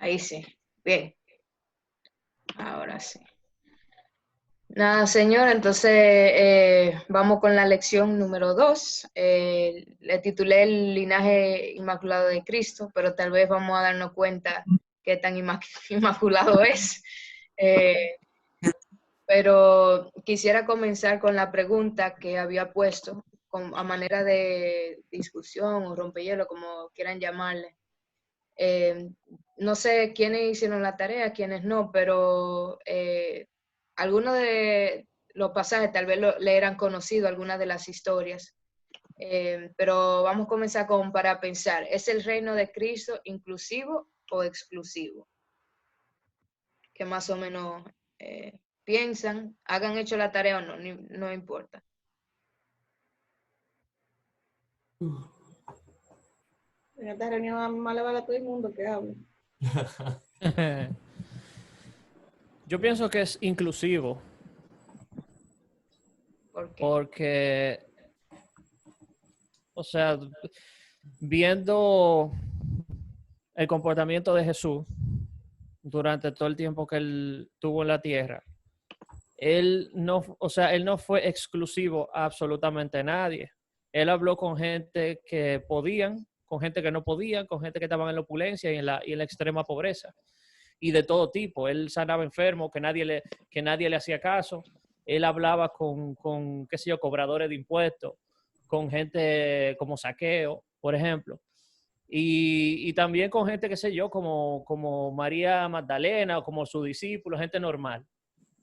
Ahí sí. Bien, ahora sí. Nada, señor, entonces vamos con la lección número 2. Le titulé El linaje inmaculado de Cristo, pero tal vez vamos a darnos cuenta qué tan inmaculado es. Eh, pero quisiera comenzar con la pregunta que había puesto a manera de discusión o rompehielo, como quieran llamarle. Eh, no sé quiénes hicieron la tarea, quiénes no, pero algunos de los pasajes tal vez le eran conocidos, algunas de las historias. Pero vamos a comenzar con para pensar, ¿es el reino de Cristo inclusivo o exclusivo? Que más o menos piensan, hagan hecho la tarea o no, no importa. En esta reunión más le vale a todo el mundo que hable. Yo pienso que es inclusivo, ¿Por qué? porque, o sea, viendo el comportamiento de Jesús durante todo el tiempo que él tuvo en la tierra, él no, o sea, él no fue exclusivo a absolutamente nadie. Él habló con gente que podían, con gente que no podían, con gente que estaban en la opulencia y en la extrema pobreza. Y de todo tipo. Él sanaba enfermos, que nadie le hacía caso. Él hablaba con, qué sé yo, cobradores de impuestos, con gente como Saqueo, por ejemplo. Y también con gente, qué sé yo, como María Magdalena o como su discípulo, gente normal.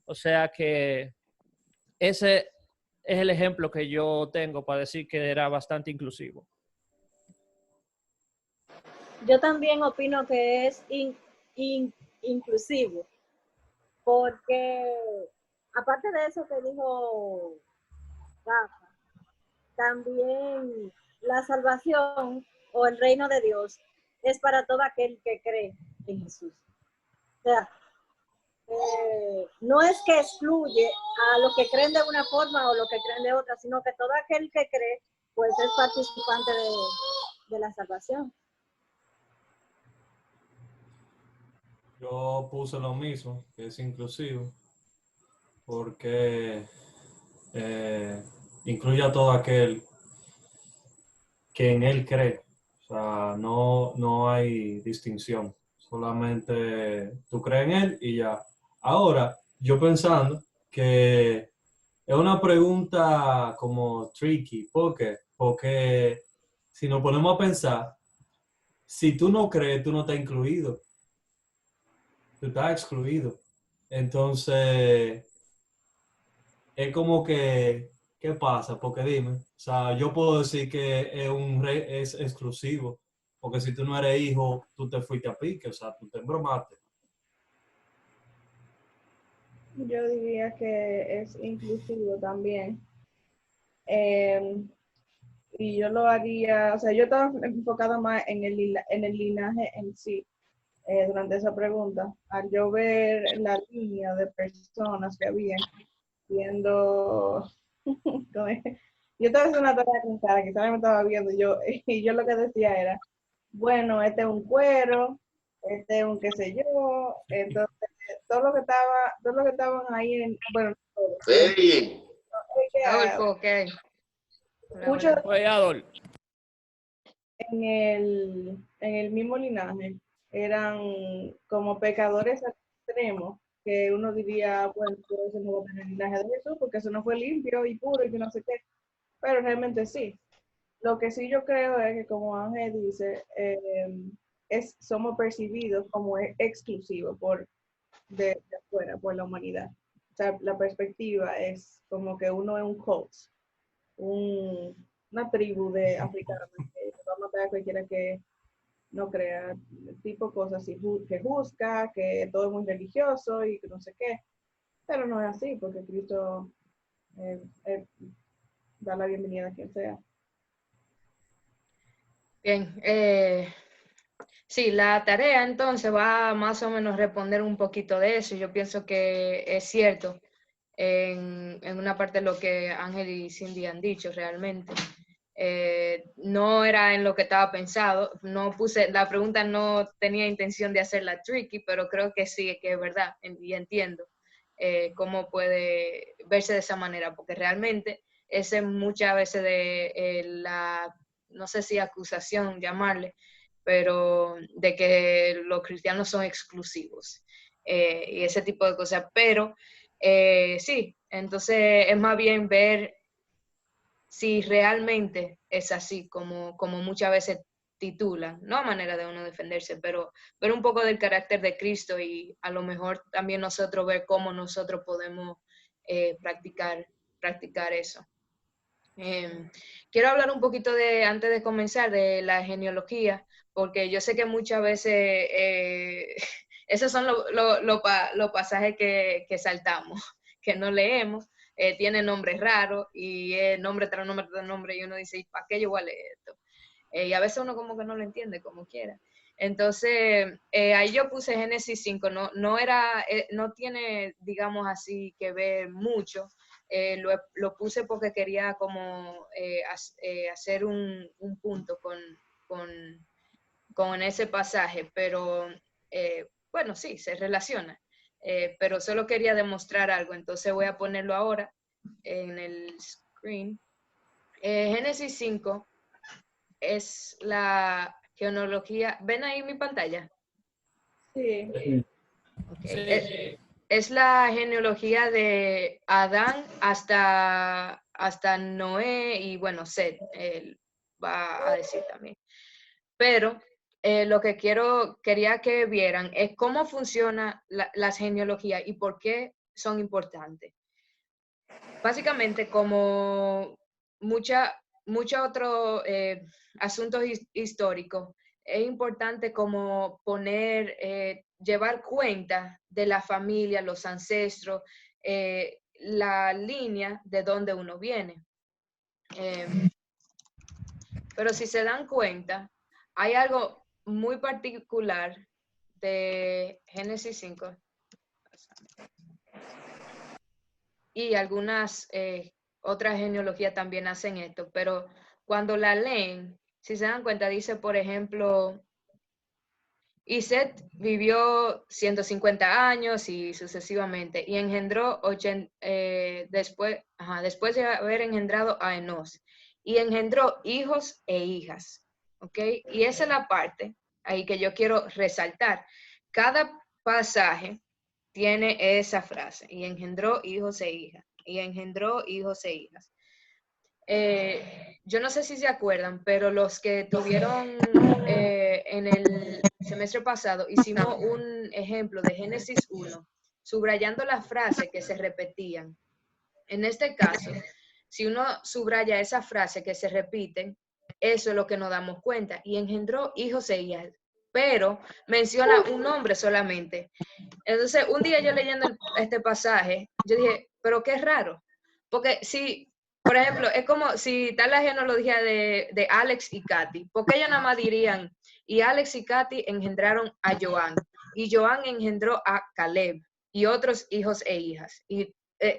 O sea que ese es el ejemplo que yo tengo para decir que era bastante inclusivo. Yo también opino que es inclusivo, porque aparte de eso que dijo Rafa, también la salvación o el reino de Dios es para todo aquel que cree en Jesús. O sea, no es que excluye a los que creen de una forma o los que creen de otra, sino que todo aquel que cree, pues es participante de la salvación. Yo puse lo mismo, que es inclusivo, porque incluye a todo aquel que en él cree. O sea, no hay distinción. Solamente tú crees en él y ya. Ahora, yo pensando que es una pregunta como tricky. ¿Por qué? Porque si nos ponemos a pensar, si tú no crees, tú no estás incluido. Tú estás excluido. Entonces, es como que, ¿qué pasa? Porque dime, o sea, yo puedo decir que es exclusivo, porque si tú no eres hijo, tú te fuiste a pique, o sea, tú te embromaste. Yo diría que es inclusivo también. Y yo lo haría, o sea, yo estaba enfocada más en el linaje en sí durante esa pregunta. Al yo ver la línea de personas que había viendo, yo estaba haciendo una tarea con cara, que me estaba viendo yo, y yo lo que decía era, bueno, este es un cuero, este es un qué sé yo, entonces todo lo que estaban ahí, bueno, todos, pero Hey, Adolfo, ¿qué hay? Hola, muchos hola. Oye, Adol, en el mismo linaje eran como pecadores extremos, que uno diría, bueno, por eso no va a tener el linaje de Jesús, porque eso no fue limpio y puro y que no sé qué, pero realmente sí. Lo que sí yo creo es que, como Ángel dice, somos percibidos como exclusivos de afuera, por la humanidad. O sea, la perspectiva es como que uno es un cult, un, una tribu de africanos que va a matar a cualquiera que no crea, tipo cosas así, que juzga, que todo es muy religioso y que no sé qué. Pero no es así, porque Cristo eh, eh, da la bienvenida a quien sea. Bien, sí, la tarea entonces va a más o menos responder un poquito de eso. Yo pienso que es cierto en una parte de lo que Ángel y Cindy han dicho realmente. No era en lo que estaba pensado. La pregunta no tenía intención de hacerla tricky, pero creo que sí, que es verdad, y entiendo cómo puede verse de esa manera, porque realmente ese es muchas veces de no sé si acusación llamarle, pero de que los cristianos son exclusivos y ese tipo de cosas. Pero sí, entonces es más bien ver si realmente es así, como muchas veces titulan, no a manera de uno defenderse, pero ver un poco del carácter de Cristo y a lo mejor también nosotros ver cómo nosotros podemos practicar eso. Quiero hablar un poquito antes de comenzar, de la genealogía, porque yo sé que muchas veces esos son los pasajes que saltamos, que no leemos. Tiene nombres raros y nombre tras nombre tras nombre, y uno dice, ¿para qué yo voy a leer esto? Y a veces uno como que no lo entiende como quiera. Entonces, ahí yo puse Génesis 5, no tiene, digamos así, que ver mucho. Lo puse porque quería como hacer un punto con ese pasaje, pero bueno, sí, se relaciona. Pero solo quería demostrar algo, entonces voy a ponerlo ahora en el screen. Génesis 5 es la genealogía. ¿Ven ahí mi pantalla? Sí. Okay. Sí. Es la genealogía de Adán hasta Noé y bueno, Set, él va a decir también. Pero lo que quería que vieran es cómo funciona las genealogías y por qué son importantes. Básicamente, como muchos otros asuntos históricos, es importante como llevar cuenta de la familia, los ancestros, la línea de donde uno viene. Pero si se dan cuenta, hay algo muy particular de Génesis 5 y algunas otras genealogías también hacen esto, pero cuando la leen, si se dan cuenta, dice, por ejemplo, y Set vivió 150 años y sucesivamente, y engendró después de haber engendrado a Enos, y engendró hijos e hijas, ¿ok? Y esa es la parte ahí que yo quiero resaltar. Cada pasaje tiene esa frase, y engendró hijos e hijas, y engendró hijos e hijas. Yo no sé si se acuerdan, pero los que tuvieron en el semestre pasado, hicimos un ejemplo de Génesis 1, subrayando las frases que se repetían. En este caso, si uno subraya esa frase que se repiten, eso es lo que nos damos cuenta. Y engendró hijos e hijas, pero menciona un nombre solamente. Entonces, un día yo leyendo este pasaje, yo dije, pero qué raro. Porque si, por ejemplo, es como si tal la genealogía de Alex y Katy, porque ellos nada más dirían, y Alex y Katy engendraron a Joan, y Joan engendró a Caleb, y otros hijos e hijas. Y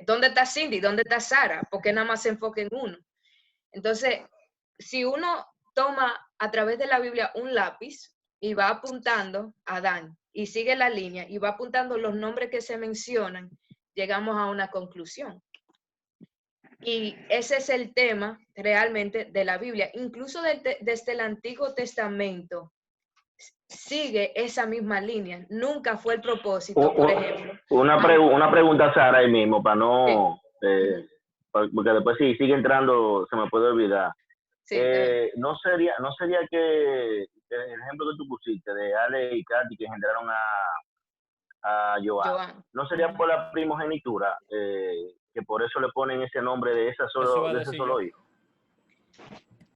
¿dónde está Cindy? ¿Dónde está Sara? Porque nada más se enfoca en uno. Entonces, si uno toma a través de la Biblia un lápiz y va apuntando a Adán y sigue la línea y va apuntando los nombres que se mencionan, llegamos a una conclusión. Y ese es el tema realmente de la Biblia. Incluso desde el Antiguo Testamento sigue esa misma línea. Nunca fue el propósito, por ejemplo. Una pregunta, Sara, ahí mismo, para no... Sí. Porque después si sigue entrando se me puede olvidar. Sí, no sería que el ejemplo que tú pusiste de Ale y Katy que generaron a Joan, ¿no sería por la primogenitura? Que por eso le ponen ese nombre de ese solo hijo.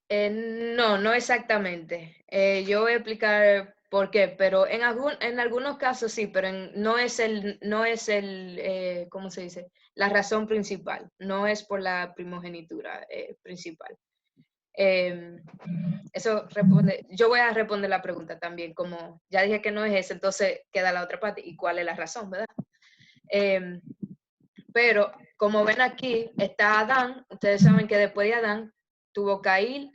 No exactamente. Yo voy a explicar por qué, pero en algunos casos sí, pero no es ¿cómo se dice? La razón principal, no es por la primogenitura principal. Eso responde, yo voy a responder la pregunta también, como ya dije que no es eso, entonces queda la otra parte, ¿y cuál es la razón, verdad? Pero como ven aquí, está Adán, ustedes saben que después de Adán tuvo Caín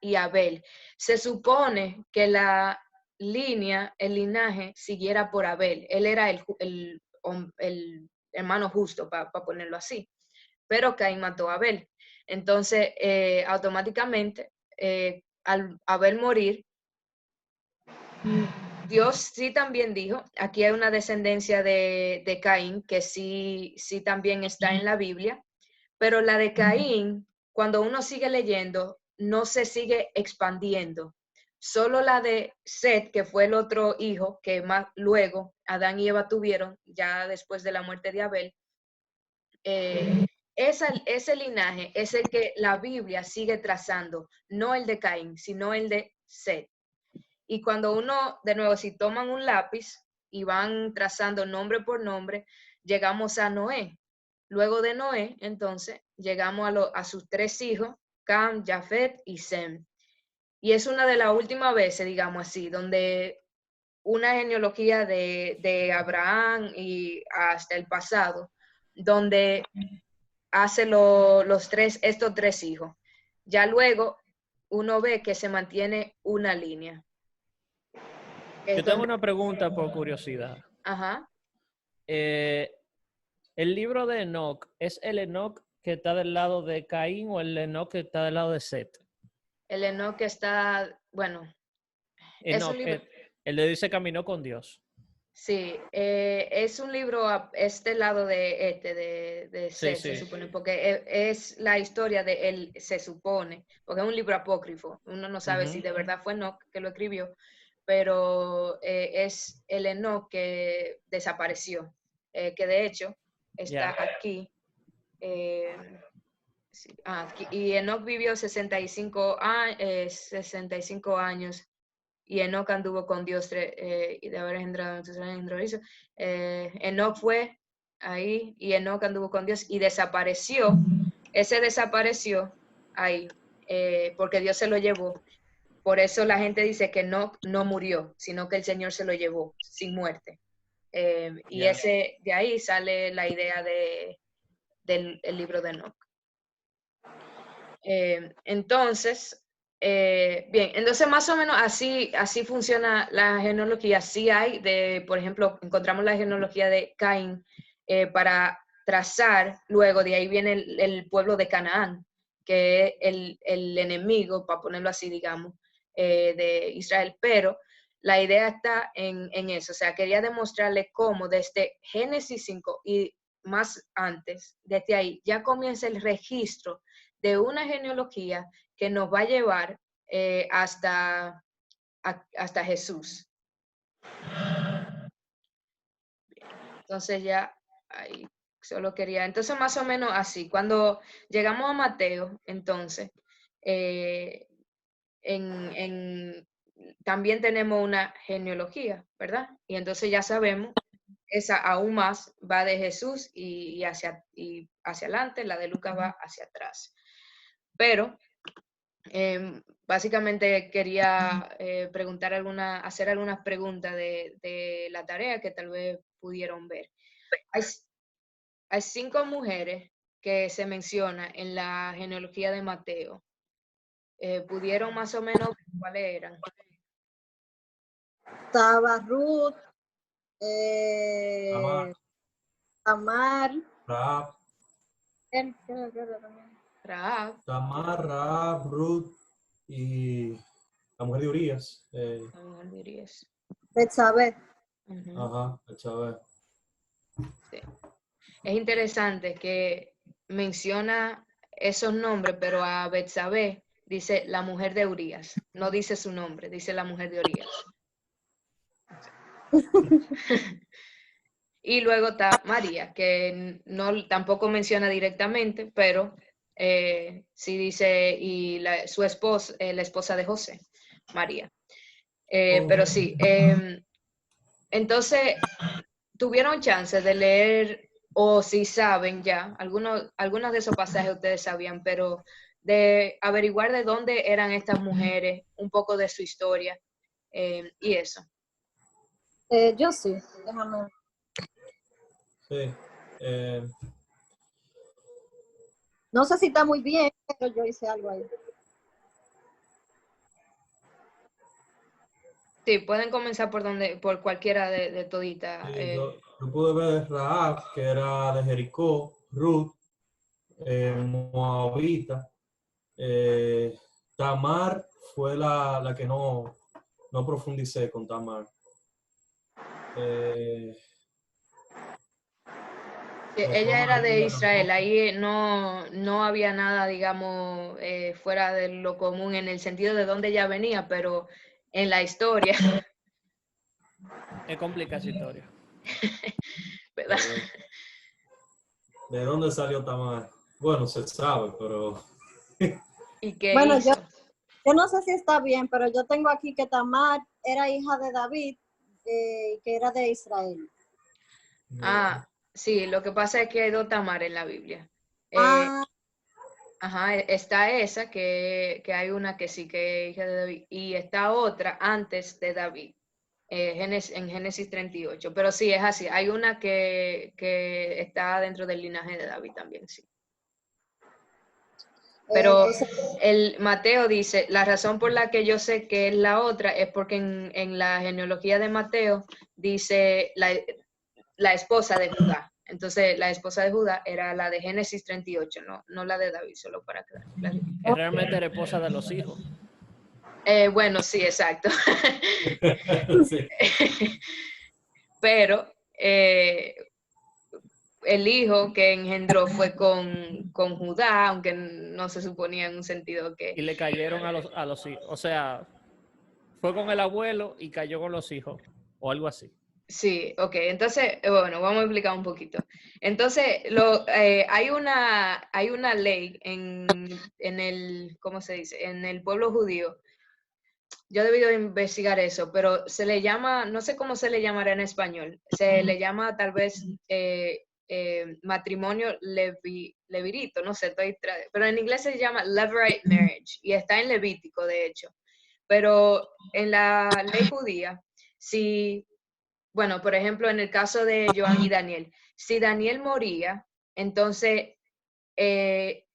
y Abel. Se supone que la línea, el linaje, siguiera por Abel. Él era el hermano justo, para ponerlo así. Pero Caín mató a Abel. Entonces, automáticamente, al Abel morir, Dios sí también dijo, aquí hay una descendencia de Caín que sí también está en la Biblia, pero la de Caín, cuando uno sigue leyendo, no se sigue expandiendo. Solo la de Set, que fue el otro hijo que más luego Adán y Eva tuvieron, ya después de la muerte de Abel, ese linaje es el que la Biblia sigue trazando, no el de Caín, sino el de Set. Y cuando uno, de nuevo, si toman un lápiz y van trazando nombre por nombre, llegamos a Noé. Luego de Noé, entonces, llegamos a sus 3 hijos, Cam, Jafet y Sem. Y es una de las últimas veces, digamos así, donde una genealogía de Abraham y hasta el pasado, donde hace estos 3 hijos. Ya luego uno ve que se mantiene una línea. Yo tengo una pregunta por curiosidad. Ajá. El libro de Enoch, ¿es el Enoch que está del lado de Caín o el Enoch que está del lado de Set? El Enoch está, bueno, Enoch, es un libro. el de dice caminó con Dios. Sí, es un libro a este lado de Set, Sí. se supone, porque es la historia de él, se supone, porque es un libro apócrifo. Uno no sabe si de verdad fue Enoch que lo escribió, pero es el Enoch que desapareció, que de hecho está aquí. Sí, y Enoch vivió 65 años y Enoch anduvo con Dios y de haber engendrado Enoch fue ahí y Enoch anduvo con Dios y desapareció. Ese desapareció ahí porque Dios se lo llevó. Por eso la gente dice que Enoch no murió, sino que el Señor se lo llevó sin muerte. Y de ahí sale la idea del libro de Enoch. Entonces, entonces más o menos así funciona la genealogía. Sí hay, por ejemplo, encontramos la genealogía de Caín para trazar, luego de ahí viene el pueblo de Canaán, que es el enemigo, para ponerlo así, digamos, de Israel, pero la idea está en eso, o sea, quería demostrarle cómo desde Génesis 5 y más antes, desde ahí, ya comienza el registro de una genealogía que nos va a llevar hasta Jesús. Entonces ya ahí solo quería, entonces más o menos así, cuando llegamos a Mateo, entonces, también tenemos una genealogía, ¿verdad? Y entonces ya sabemos, esa aún más va de Jesús y hacia adelante, la de Lucas va hacia atrás. Pero básicamente quería hacer algunas preguntas de la tarea que tal vez pudieron ver. Hay 5 mujeres que se menciona en la genealogía de Mateo. ¿Pudieron más o menos cuáles eran? Estaba Ruth, Tamar, Rahab, Rahab, Ruth y la mujer de Urias. La mujer de Urias. Betsabé. Ajá, Betsabé. Sí. Es interesante que menciona esos nombres, pero a Betsabé dice la mujer de Urias. No dice su nombre, dice la mujer de Urias. Y luego está María, que tampoco menciona directamente, pero sí dice, y su esposa, la esposa de José, María. Pero sí, entonces, ¿tuvieron chance de leer, o si saben ya, algunos de esos pasajes ustedes sabían, pero de averiguar de dónde eran estas mujeres, un poco de su historia y eso? Yo sí, déjame. Sí. No sé si está muy bien, pero yo hice algo ahí. Sí, pueden comenzar por cualquiera de todita. Sí, yo pude ver Rahab, que era de Jericó, Ruth, Moabita. Tamar fue la que no profundicé con Tamar. Ella era de Israel, ahí no había nada, digamos, fuera de lo común en el sentido de dónde ella venía, pero en la historia. Es complicada esa historia. ¿Verdad? ¿De dónde salió Tamar? Bueno, se sabe, pero... ¿Y qué Bueno, hizo? yo no sé si está bien, pero yo tengo aquí que Tamar era hija de David, que era de Israel. Ah, sí, lo que pasa es que hay dos Tamar en la Biblia. Ajá, está esa, que hay una que sí que es hija de David, y está otra antes de David, en Génesis 38. Pero sí, es así, hay una que está dentro del linaje de David también, sí. Pero el Mateo dice, la razón por la que yo sé que es la otra es porque en la genealogía de Mateo dice la esposa de Judá. Entonces, la esposa de Judá era la de Génesis 38, no la de David, solo para clarificar. Que realmente era esposa de los hijos. Bueno, sí, exacto. Sí. Pero el hijo que engendró fue con Judá, aunque no se suponía en un sentido que... Y le cayeron a los hijos. O sea, fue con el abuelo y cayó con los hijos. O algo así. Sí, ok, entonces, bueno, vamos a explicar un poquito. Entonces, hay una ley en el, ¿cómo se dice? En el pueblo judío. Yo he debido investigar eso, pero se le llama, no sé cómo se le llamará en español, se le llama tal vez matrimonio levirito, no sé, pero en inglés se llama levirate marriage y está en Levítico, de hecho. Pero en la ley judía, si... Bueno, por ejemplo, en el caso de Joan y Daniel, si Daniel moría, entonces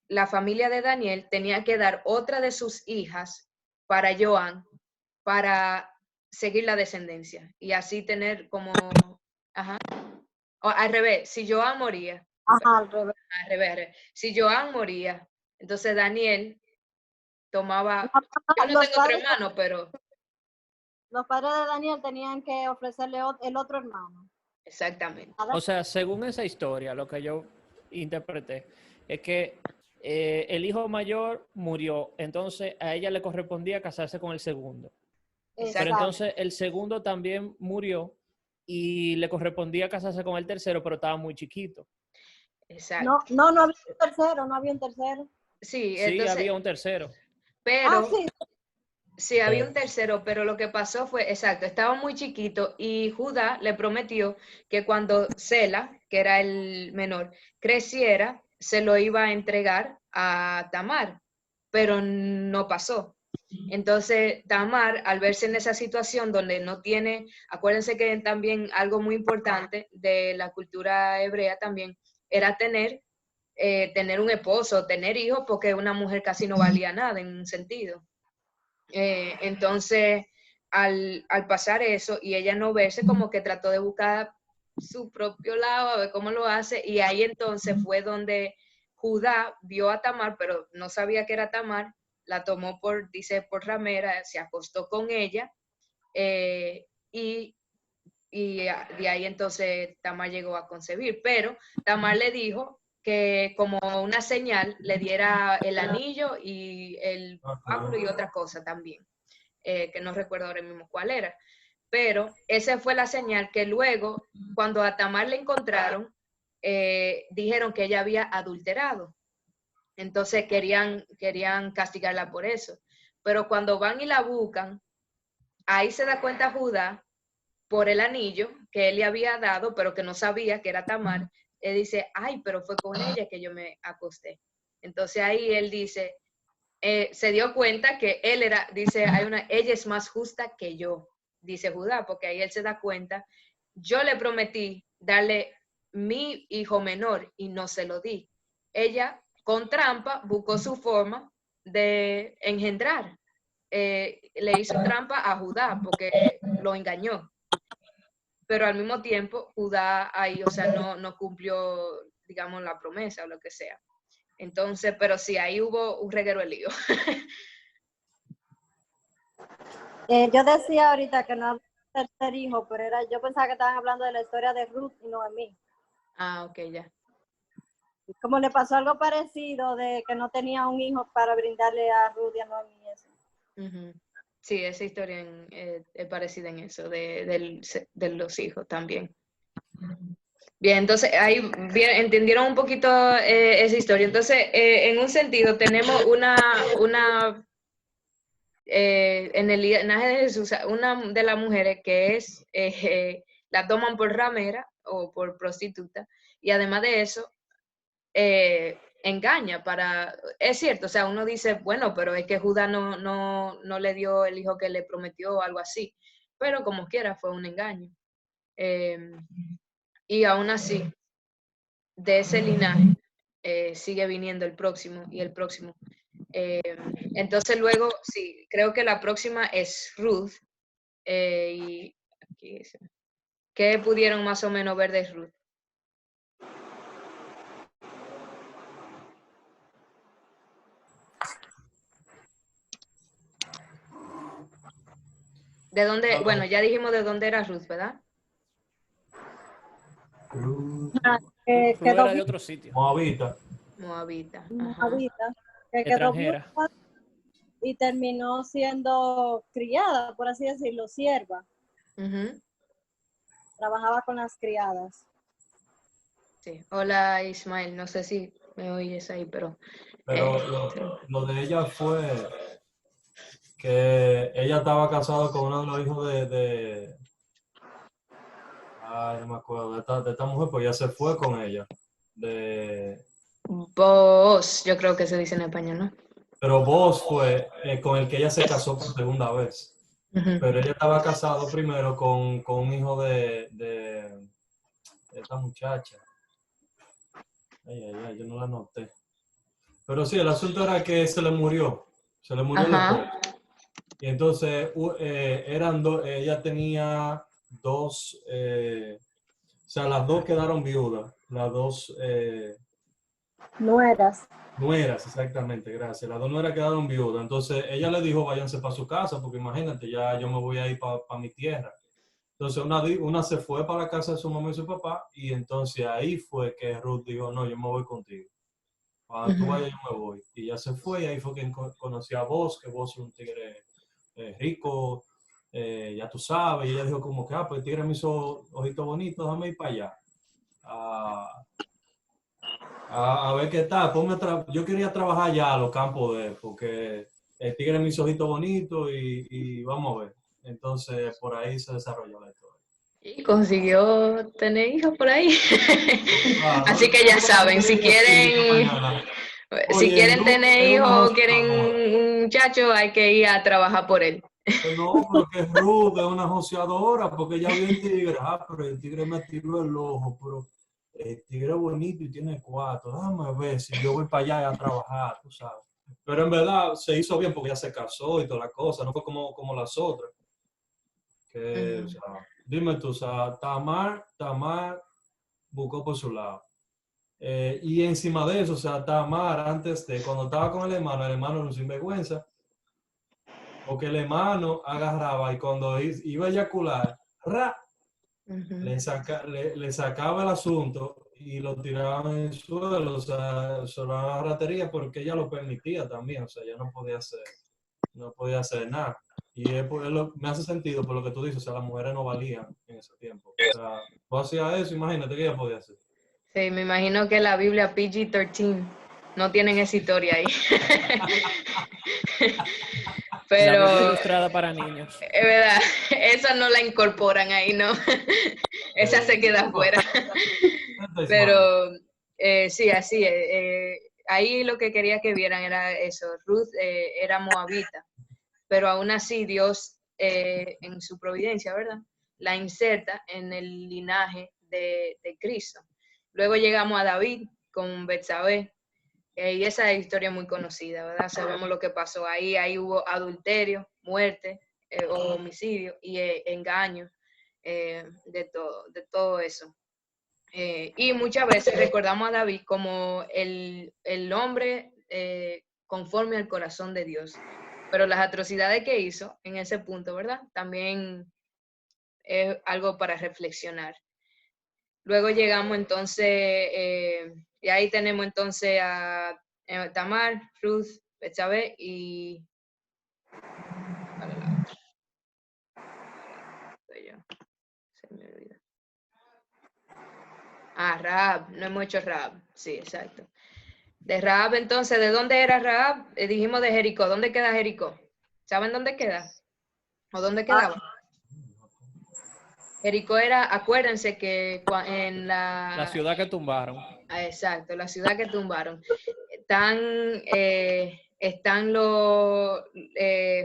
la familia de Daniel tenía que dar otra de sus hijas para Joan para seguir la descendencia y así tener como, ajá, o al revés, si Joan moría, Ajá, al revés. al revés, si Joan moría, entonces Daniel tomaba, yo no tengo otro hermano, pero... Los padres de Daniel tenían que ofrecerle el otro hermano. Exactamente. O sea, según esa historia, lo que yo interpreté es que el hijo mayor murió, entonces a ella le correspondía casarse con el segundo. Pero entonces el segundo también murió y le correspondía casarse con el tercero, pero estaba muy chiquito. Exacto. No había un tercero, no había un tercero. Sí, Sí, entonces, había un tercero. pero... sí. Sí, había un tercero, pero lo que pasó fue, exacto, estaba muy chiquito y Judá le prometió que cuando Sela, que era el menor, creciera, se lo iba a entregar a Tamar, pero no pasó. Entonces, Tamar, al verse en esa situación donde no tiene, acuérdense que también algo muy importante de la cultura hebrea también era tener un esposo, tener hijos, porque una mujer casi no valía nada en un sentido. Entonces, al pasar eso y ella no verse, como que trató de buscar su propio lado, a ver cómo lo hace, y ahí entonces fue donde Judá vio a Tamar, pero no sabía que era Tamar, la tomó dice, por ramera, se acostó con ella, y de ahí entonces Tamar llegó a concebir, pero Tamar le dijo que como una señal le diera el anillo y el báculo y otra cosa también, que no recuerdo ahora mismo cuál era. Pero esa fue la señal que luego, cuando a Tamar le encontraron, dijeron que ella había adulterado. Entonces querían castigarla por eso. Pero cuando van y la buscan, ahí se da cuenta Judá por el anillo que él le había dado, pero que no sabía que era Tamar. Él dice, ay, pero fue con ella que yo me acosté. Entonces ahí él dice, se dio cuenta que él era, dice, ella es más justa que yo, dice Judá, porque ahí él se da cuenta, yo le prometí darle mi hijo menor y no se lo di. Ella, con trampa, buscó su forma de engendrar. le hizo trampa a Judá porque lo engañó. Pero al mismo tiempo, Judá ahí, o sea, no cumplió, digamos, la promesa o lo que sea. Entonces, pero sí, ahí hubo un reguero de lío. Yo decía ahorita que no había un tercer hijo, pero yo pensaba que estaban hablando de la historia de Ruth y no de mí. Ah, ok, ya. Como le pasó algo parecido de que no tenía un hijo para brindarle a Ruth y a Noemí eso. Uh-huh. Sí, esa historia es parecida en eso, de los hijos también. Bien, entonces ahí bien, entendieron un poquito esa historia. Entonces, en un sentido, tenemos en el linaje de Jesús, una de las mujeres que es, la toman por ramera o por prostituta, y además de eso, engaña es cierto, o sea, uno dice, bueno, pero es que Judá no le dio el hijo que le prometió o algo así, pero como quiera fue un engaño. Y aún así, de ese linaje sigue viniendo el próximo y el próximo. Entonces luego, sí, creo que la próxima es Ruth. Y aquí dice, ¿qué pudieron más o menos ver de Ruth? ¿De dónde? Bueno, ya dijimos de dónde era Ruth, ¿verdad? Ruth Quedó era de otro sitio. Moabita. Moabita. Moabita, que quedó Extranjera. viuda y terminó siendo criada, por así decirlo, sierva. Uh-huh. Trabajaba con las criadas. Sí. Hola Ismael, no sé si me oyes ahí, pero... lo de ella fue que ella estaba casada con uno de los hijos ay, no me acuerdo, de esta mujer, pues ya se fue con ella. Vos, yo creo que se dice en español, ¿no? Pero Boaz fue con el que ella se casó por segunda vez. Uh-huh. Pero ella estaba casado primero con un hijo de esta muchacha. Ay, yo no la noté. Pero sí, el asunto era que se le murió el esposo. Y entonces ella tenía dos, o sea, las dos quedaron viudas, las dos Nueras. nueras, exactamente, gracias. Las dos nueras quedaron viudas. Entonces ella le dijo, váyanse para su casa, porque imagínate, ya yo me voy a ir para mi tierra. Entonces una se fue para la casa de su mamá y su papá, y entonces ahí fue que Ruth dijo, no, yo me voy contigo. Cuando tú vayas, yo me voy. Y ya se fue, y ahí fue que conocí a Boaz, que Boaz es un tigre rico, ya tú sabes, y ella dijo como que, pues el tigre me hizo ojitos bonitos, déjame ir para allá. A ver qué tal, yo quería trabajar ya a los campos de él, porque el tigre me hizo ojitos bonitos y vamos a ver. Entonces por ahí se desarrolló la historia. Y consiguió tener hijos por ahí. Claro, Así que ya saben, si quieren tener hijos, quieren un muchacho, hay que ir a trabajar por él. No, pero que es ruda, es una joseadora, porque ella vio el tigre, pero el tigre me tiró el ojo, pero el tigre es bonito y tiene 4, déjame ver si yo voy para allá a trabajar, tú sabes. Pero en verdad se hizo bien porque ya se casó y toda la cosa, no fue como las otras. Que, o sea, dime tú, o sea, Tamar buscó por su lado. Y encima de eso, o sea, Tamar antes de, cuando estaba con el hermano era un sinvergüenza. Porque el hermano agarraba y cuando iba a eyacular, le sacaba el asunto y lo tiraba en el suelo, o sea, solo una ratería porque ella lo permitía también, o sea, ella no podía hacer nada. Y me hace sentido por lo que tú dices, o sea, las mujeres no valían en ese tiempo. O sea, tú hacías eso, imagínate que ella podía hacer. Sí, me imagino que la Biblia PG-13 no tienen esa historia ahí. Pero, La Biblia ilustrada para niños. es verdad, esa no la incorporan ahí, ¿no? Esa se queda afuera. Pero sí, así es. Ahí lo que quería que vieran era eso. Ruth era moabita, pero aún así Dios, en su providencia, ¿verdad?, la inserta en el linaje de Cristo. Luego llegamos a David con Betsabé, Y esa historia es muy conocida, ¿verdad? Sabemos lo que pasó ahí. Ahí hubo adulterio, muerte, o homicidio y engaño, de todo eso. Y muchas veces recordamos a David como el hombre conforme al corazón de Dios. Pero las atrocidades que hizo en ese punto, ¿verdad? También es algo para reflexionar. Luego llegamos entonces, y ahí tenemos entonces a Tamar, Ruth, Betsabé y... ¿cuál es la otra? Se me olvidó. Rahab, no hemos hecho Rahab, sí, exacto. De Rahab entonces, ¿de dónde era Rahab? Dijimos de Jericó, ¿dónde queda Jericó? ¿Saben dónde queda? ¿O dónde quedaba? Jericó era, acuérdense que en La ciudad que tumbaron. Exacto, la ciudad que tumbaron. Están los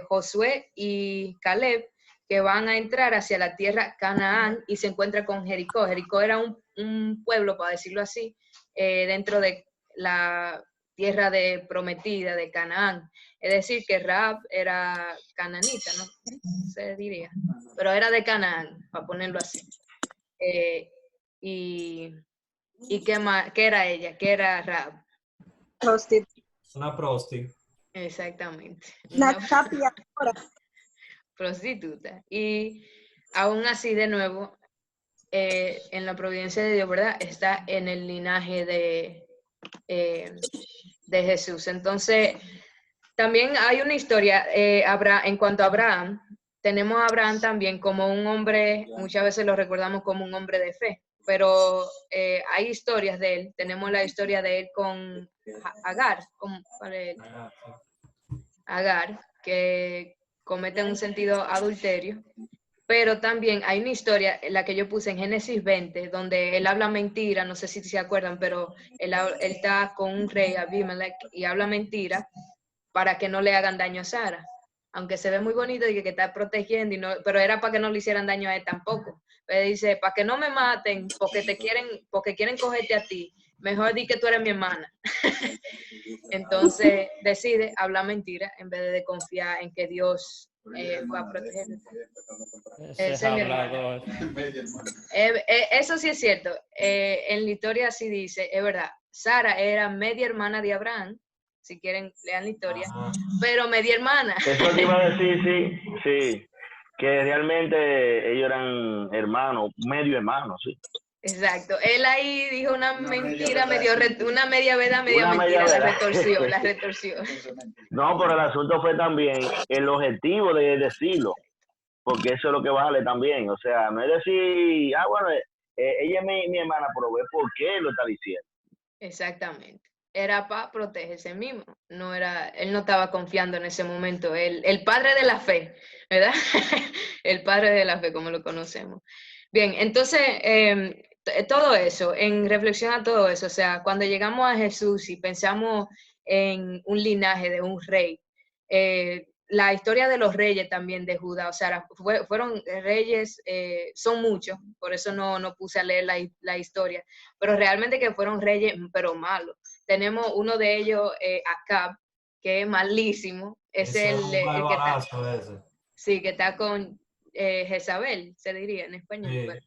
Josué y Caleb, que van a entrar hacia la tierra Canaán y se encuentran con Jericó. Jericó era un pueblo, para decirlo así, dentro de la tierra prometida de Canaán. Es decir, que Rahab era cananita, ¿no? Se diría. Pero era de Canaán, para ponerlo así. ¿Y qué era ella? ¿Qué era Rahab? Una prosti. Exactamente. La tapiadora. Prostituta. Y aún así, de nuevo, en la providencia de Dios, ¿verdad? Está en el linaje de Jesús. Entonces, también hay una historia en cuanto a Abraham. Tenemos a Abraham también como un hombre, muchas veces lo recordamos como un hombre de fe, pero hay historias de él. Tenemos la historia de él con Agar, Agar, que comete en un sentido adulterio, pero también hay una historia, la que yo puse en Génesis 20, donde él habla mentira, no sé si se acuerdan, pero él está con un rey, Abimelech, y habla mentira para que no le hagan daño a Sara. Aunque se ve muy bonito y que está protegiendo, pero era para que no le hicieran daño a él tampoco. Pero dice, para que no me maten, porque quieren cogerte a ti, mejor di que tú eres mi hermana. Entonces decide hablar mentira en vez de confiar en que Dios va a protegerlo. Ese hablador. Eso sí es cierto. En la historia sí dice, es verdad, Sara era media hermana de Abraham, si quieren lean la historia, pero media hermana. Eso te iba a decir, sí, que realmente ellos eran hermanos, medio hermanos, sí. Exacto. Él ahí dijo una mentira, una media verdad, media mentira, la retorció. No, pero el asunto fue también el objetivo de decirlo, porque eso es lo que vale también. O sea, no es decir, bueno, ella es mi hermana, pero ve por qué lo está diciendo. Exactamente. Era para protegerse mismo. Él no estaba confiando en ese momento. El padre de la fe, ¿verdad? El padre de la fe, como lo conocemos. Bien, entonces, todo eso, en reflexión a todo eso, o sea, cuando llegamos a Jesús y pensamos en un linaje de un rey, la historia de los reyes también de Judá, o sea, fueron reyes, son muchos, por eso no puse a leer la historia, pero realmente que fueron reyes, pero malos. Tenemos uno de ellos, Acab, que es malísimo, es el que está, sí, que está con Jezabel, se diría en español. Sí. Pero,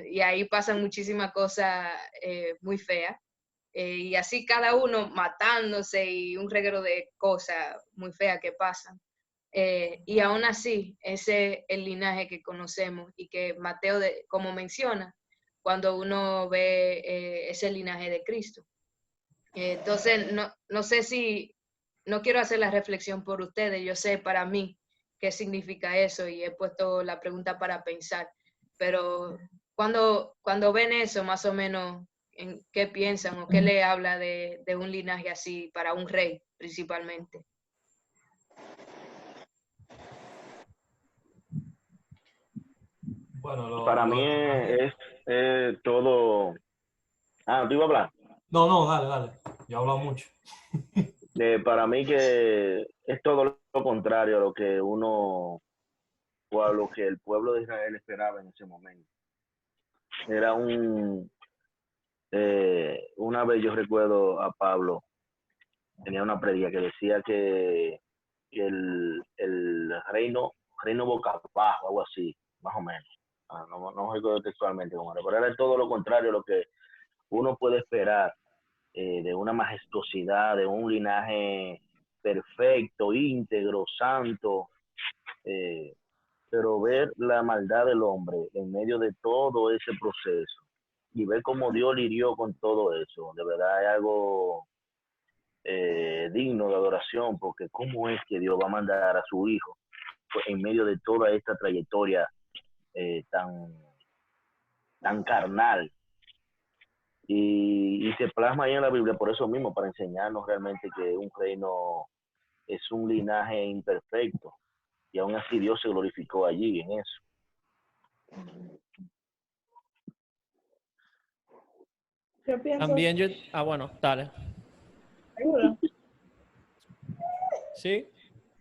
y ahí pasan muchísimas cosas muy feas. Y así cada uno matándose y un reguero de cosas muy feas que pasan. Y aún así, ese es el linaje que conocemos y que Mateo, como menciona, cuando uno ve ese linaje de Cristo. Entonces, no sé si, no quiero hacer la reflexión por ustedes, yo sé para mí qué significa eso y he puesto la pregunta para pensar, pero cuando ven eso, más o menos, ¿en qué piensan o qué le habla de un linaje así para un rey principalmente? Bueno, para mí es todo... ¿tú ibas a hablar? No, dale. Ya he hablado mucho. Para mí que es todo lo contrario a lo que uno o a lo que el pueblo de Israel esperaba en ese momento. Era un Una vez yo recuerdo a Pablo, tenía una predica que decía que el reino boca abajo, algo así, más o menos. No recuerdo textualmente cómo era, pero era todo lo contrario a lo que uno puede esperar de una majestuosidad, de un linaje perfecto, íntegro, santo, pero ver la maldad del hombre en medio de todo ese proceso y ver cómo Dios lidió con todo eso, de verdad es algo digno de adoración, porque cómo es que Dios va a mandar a su hijo pues, en medio de toda esta trayectoria tan carnal, y se plasma ahí en la Biblia por eso mismo, para enseñarnos realmente que un reino es un linaje imperfecto, y aún así Dios se glorificó allí en eso. Yo pienso... También yo... Ah, bueno, dale. ¿Seguro? ¿Sí?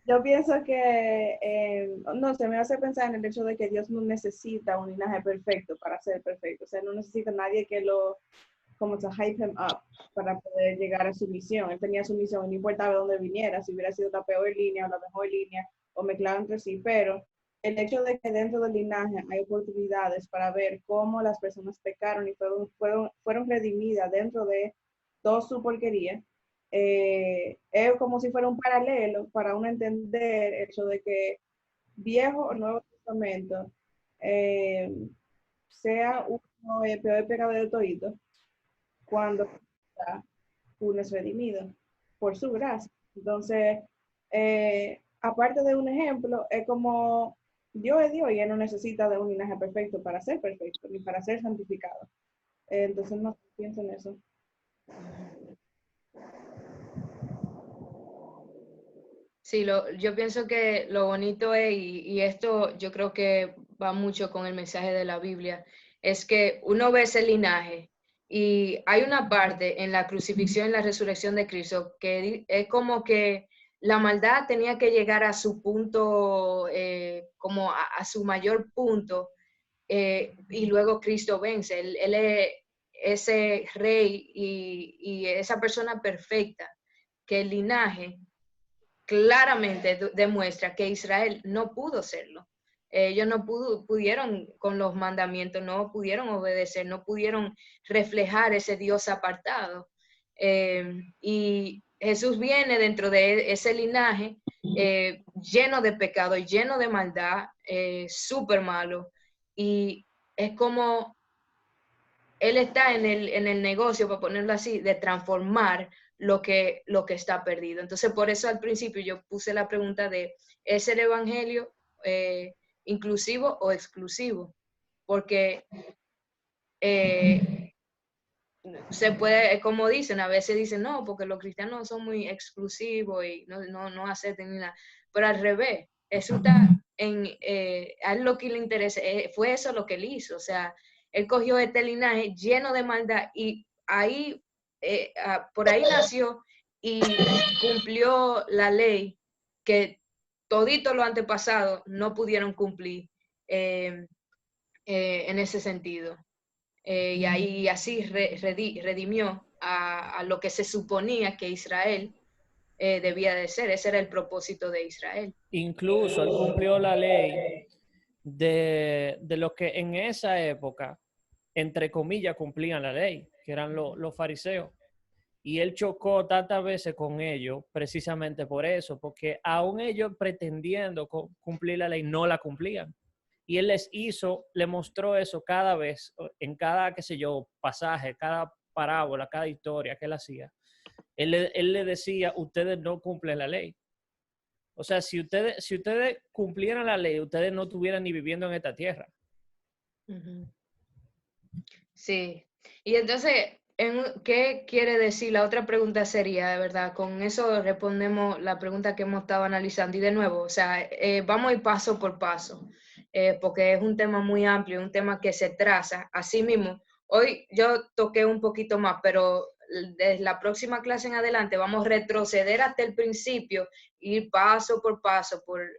Yo pienso que, no sé, me hace pensar en el hecho de que Dios no necesita un linaje perfecto para ser perfecto. O sea, no necesita nadie que lo, como se hype him up para poder llegar a su misión. Él tenía su misión y no importaba de dónde viniera, si hubiera sido la peor línea o la mejor línea o mezclado entre sí, pero el hecho de que dentro del linaje hay oportunidades para ver cómo las personas pecaron y fueron redimidas dentro de toda su porquería, es como si fuera un paralelo para uno entender el hecho de que Viejo o Nuevo Testamento sea uno el peor pecado de todito cuando uno es redimido por su gracia. Entonces, aparte de un ejemplo, es como Dios es Dios y Él no necesita de un linaje perfecto para ser perfecto ni para ser santificado. Entonces, no pienso en eso. Sí, yo pienso que lo bonito es, y esto yo creo que va mucho con el mensaje de la Biblia, es que uno ve ese linaje y hay una parte en la crucifixión y la resurrección de Cristo que es como que la maldad tenía que llegar a su punto, como a su mayor punto, y luego Cristo vence. Él es ese rey y esa persona perfecta, que el linaje claramente demuestra que Israel no pudo serlo. Ellos no pudieron con los mandamientos, no pudieron obedecer, no pudieron reflejar ese Dios apartado. Y Jesús viene dentro de ese linaje lleno de pecado y lleno de maldad, súper malo. Y es como él está en el negocio, para ponerlo así, de transformar lo que está perdido. Entonces, por eso al principio yo puse la pregunta de, ¿es el evangelio inclusivo o exclusivo? Porque se puede, como dicen, a veces dicen, no, porque los cristianos son muy exclusivos y no aceptan ni nada. Pero al revés, eso está a él lo que le interesa, fue eso lo que él hizo. O sea, él cogió este linaje lleno de maldad y ahí, por ahí nació y cumplió la ley que toditos los antepasados no pudieron cumplir en ese sentido. Y ahí así redimió a lo que se suponía que Israel debía de ser. Ese era el propósito de Israel. Incluso él cumplió la ley de los que en esa época, entre comillas, cumplían la ley, que eran los fariseos. Y él chocó tantas veces con ellos precisamente por eso, porque aún ellos pretendiendo cumplir la ley, no la cumplían. Y él le mostró eso cada vez, en cada, qué sé yo, pasaje, cada parábola, cada historia que él hacía. Él le decía, ustedes no cumplen la ley. O sea, si ustedes cumplieran la ley, ustedes no estuvieran ni viviendo en esta tierra. Uh-huh. Sí. Y entonces, ¿qué quiere decir? La otra pregunta sería, de verdad, con eso respondemos la pregunta que hemos estado analizando. Y de nuevo, o sea, vamos a ir paso por paso, porque es un tema muy amplio, un tema que se traza. Así mismo, hoy yo toqué un poquito más, pero desde la próxima clase en adelante vamos a retroceder hasta el principio, ir paso por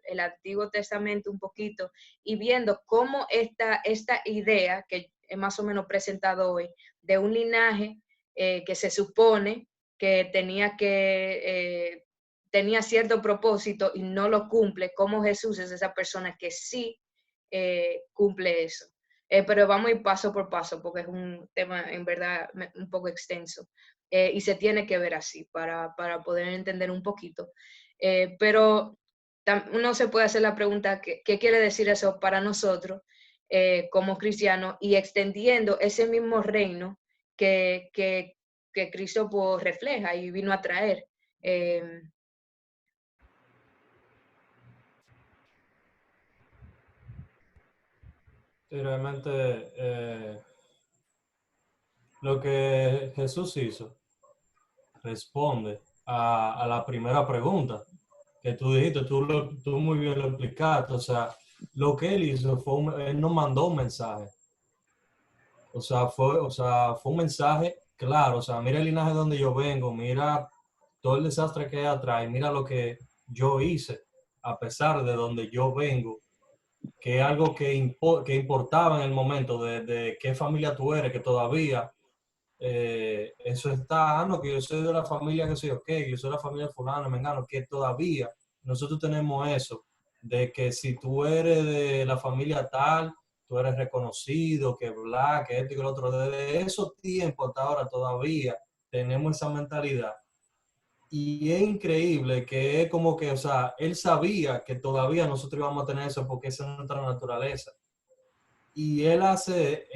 el Antiguo Testamento un poquito y viendo cómo esta idea, que más o menos presentado hoy, de un linaje que se supone que tenía cierto propósito y no lo cumple, como Jesús es esa persona que sí cumple eso. Pero vamos a ir paso por paso porque es un tema en verdad un poco extenso y se tiene que ver así para poder entender un poquito. Pero uno se puede hacer la pregunta, ¿qué quiere decir eso para nosotros como cristianos? Y extendiendo ese mismo reino que Cristo pues, refleja y vino a traer. Sí, realmente lo que Jesús hizo responde a la primera pregunta que tú dijiste, tú muy bien lo explicaste, o sea, lo que él hizo él nos mandó un mensaje, o sea, fue un mensaje claro, o sea, mira el linaje de donde yo vengo, mira todo el desastre que hay atrás, y mira lo que yo hice, a pesar de donde yo vengo, que es algo que importaba en el momento de qué familia tú eres, que todavía eso está, no, que yo soy de la familia que soy yo, que yo soy de la familia de fulano, mengano, que todavía nosotros tenemos eso, de que si tú eres de la familia tal, tú eres reconocido, que bla, que esto y que lo otro, desde esos tiempos hasta ahora todavía tenemos esa mentalidad. Y es increíble que es como que, o sea, él sabía que todavía nosotros íbamos a tener eso porque esa es nuestra naturaleza. Y él hace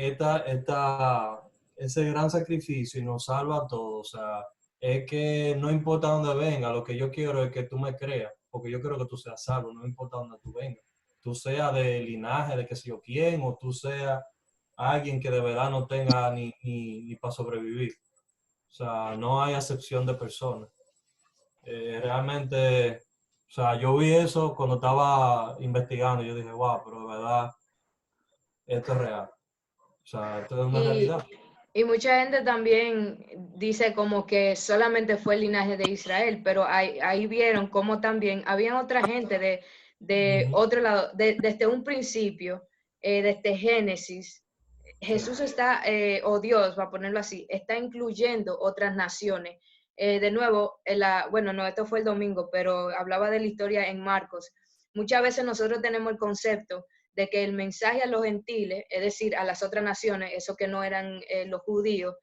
ese gran sacrificio y nos salva a todos. O sea, es que no importa dónde venga, lo que yo quiero es que tú me creas, porque yo quiero que tú seas salvo, no importa dónde tú vengas. Tú seas de linaje, de que sé yo quién, o tú seas alguien que de verdad no tenga ni para sobrevivir. O sea, no hay acepción de personas. Realmente, o sea, yo vi eso cuando estaba investigando y yo dije, wow, pero de verdad, esto es real. O sea, esto es una realidad. Y mucha gente también dice como que solamente fue el linaje de Israel, pero ahí vieron como también había otra gente de otro lado, desde un principio, desde Génesis, Jesús está, o Dios, va a ponerlo así, está incluyendo otras naciones. De nuevo, bueno, no, esto fue el domingo, pero hablaba de la historia en Marcos. Muchas veces nosotros tenemos el concepto de que el mensaje a los gentiles, es decir, a las otras naciones, eso que no eran los judíos,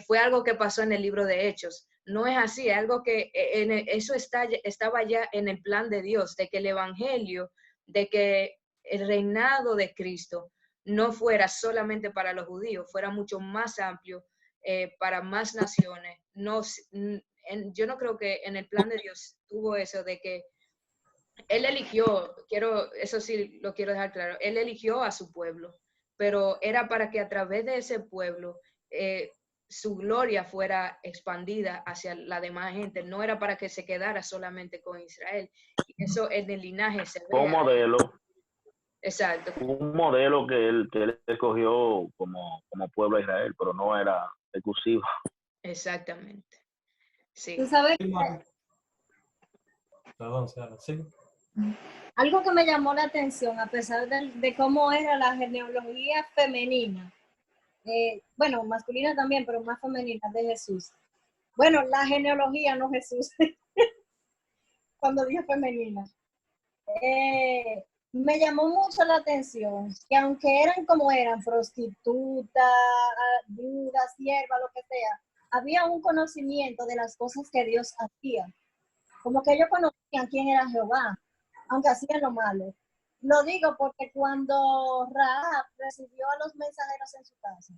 fue algo que pasó en el libro de Hechos. No es así, es algo que eso estaba ya en el plan de Dios, de que el evangelio, de que el reinado de Cristo no fuera solamente para los judíos, fuera mucho más amplio para más naciones. Yo no creo que en el plan de Dios tuvo eso de que él eligió, eso sí lo quiero dejar claro, él eligió a su pueblo, pero era para que a través de ese pueblo su gloria fuera expandida hacia la demás gente, no era para que se quedara solamente con Israel. Y eso en el linaje se ve. Un modelo. Exacto. Un modelo que él escogió como pueblo de Israel, pero no era exclusivo. Exactamente. Sí. ¿Tú sabes? Perdón, Sara, sí. Algo que me llamó la atención, a pesar de cómo era la genealogía femenina, bueno, masculina también, pero más femenina de Jesús. Bueno, la genealogía, no Jesús, cuando dije femenina. Me llamó mucho la atención que aunque eran como eran, prostitutas, viudas, siervas, lo que sea, había un conocimiento de las cosas que Dios hacía. Como que ellos conocían quién era Jehová, aunque hacían lo malo. Lo digo porque cuando Rahab recibió a los mensajeros en su casa,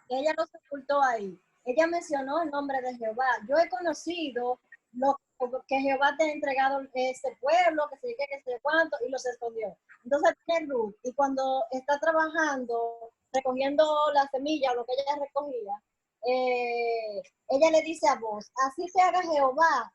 ella los ocultó ahí. Ella mencionó el nombre de Jehová. Yo he conocido lo que Jehová te ha entregado este pueblo, que se que sé cuánto, y los escondió. Entonces tiene Ruth, y cuando está trabajando, recogiendo la semilla o lo que ella recogía, ella le dice a vos, así te haga Jehová,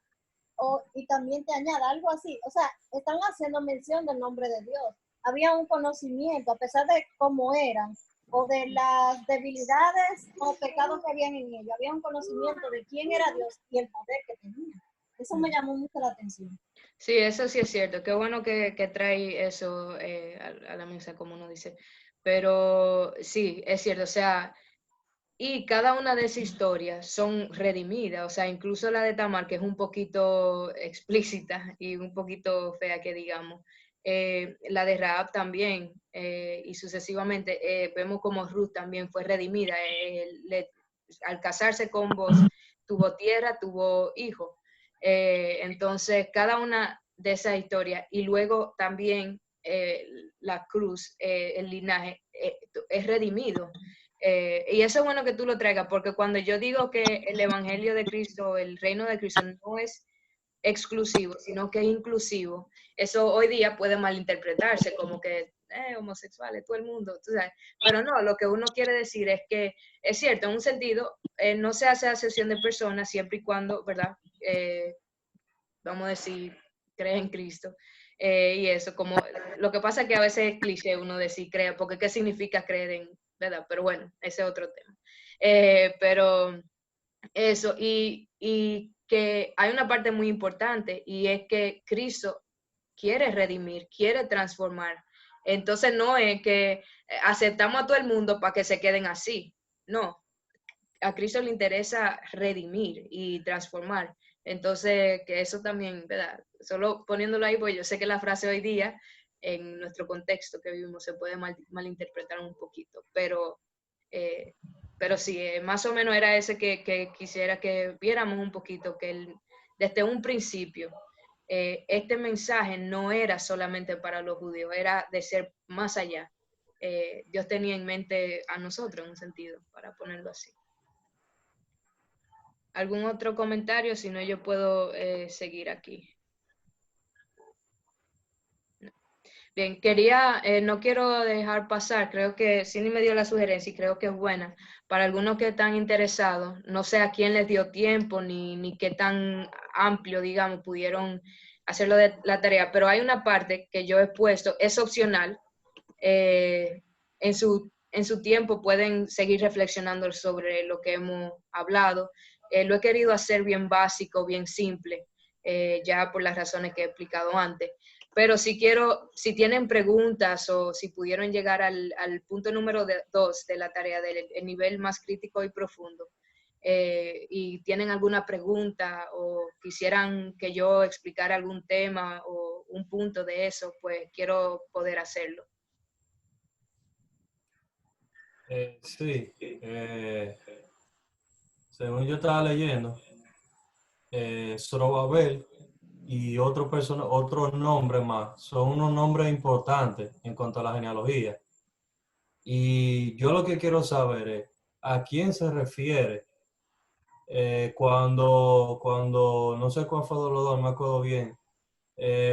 y también te añada algo así. O sea, están haciendo mención del nombre de Dios. Había un conocimiento, a pesar de cómo eran, o de las debilidades o pecados que habían en ellos. Había un conocimiento de quién era Dios y el poder que tenía. Eso me llamó mucho la atención. Sí, eso sí es cierto. Qué bueno que trae eso a la mesa, como uno dice. Pero sí, es cierto, o sea, y cada una de esas historias son redimidas, o sea, incluso la de Tamar, que es un poquito explícita y un poquito fea, que digamos, la de Rahab también, y sucesivamente, vemos como Ruth también fue redimida, al casarse con vos, tuvo tierra, tuvo hijo. Entonces, cada una de esas historias, y luego también la cruz, el linaje, es redimido. Y eso es bueno que tú lo traigas, porque cuando yo digo que el Evangelio de Cristo, el reino de Cristo no es exclusivo, sino que es inclusivo, eso hoy día puede malinterpretarse como que homosexuales, todo el mundo, tú sabes. Pero no, lo que uno quiere decir es que es cierto, en un sentido, no se hace acepción de personas siempre y cuando, ¿verdad? Vamos a decir, crees en Cristo. Y eso, como lo que pasa es que a veces es cliché uno decir crea, porque ¿qué significa creer en, verdad? Pero bueno, ese es otro tema. Pero eso, y que hay una parte muy importante, y es que Cristo quiere redimir, quiere transformar. Entonces no es que aceptamos a todo el mundo para que se queden así, no. A Cristo le interesa redimir y transformar. Entonces, que eso también, ¿verdad? Solo poniéndolo ahí, pues yo sé que la frase hoy día, en nuestro contexto que vivimos, se puede malinterpretar un poquito, eh, pero sí, más o menos era ese que quisiera que viéramos un poquito, que desde un principio, este mensaje no era solamente para los judíos, era de ser más allá. Dios tenía en mente a nosotros, en un sentido, para ponerlo así. ¿Algún otro comentario? Si no, yo puedo seguir aquí. Bien, no quiero dejar pasar, creo que Cindy me dio la sugerencia y creo que es buena. Para algunos que están interesados, no sé a quién les dio tiempo ni qué tan amplio, digamos, pudieron hacerlo de la tarea, pero hay una parte que yo he puesto, es opcional. En su tiempo pueden seguir reflexionando sobre lo que hemos hablado. Lo he querido hacer bien básico, bien simple, ya por las razones que he explicado antes. Pero si tienen preguntas o si pudieron llegar al punto número 2 de la tarea del nivel más crítico y profundo, y tienen alguna pregunta o quisieran que yo explicara algún tema o un punto de eso, pues quiero poder hacerlo. Sí, según yo estaba leyendo, Zorobabel y otros nombres más son unos nombres importantes en cuanto a la genealogía. Y yo lo que quiero saber es a quién se refiere cuando no sé cuál fue de los dos, no me acuerdo bien,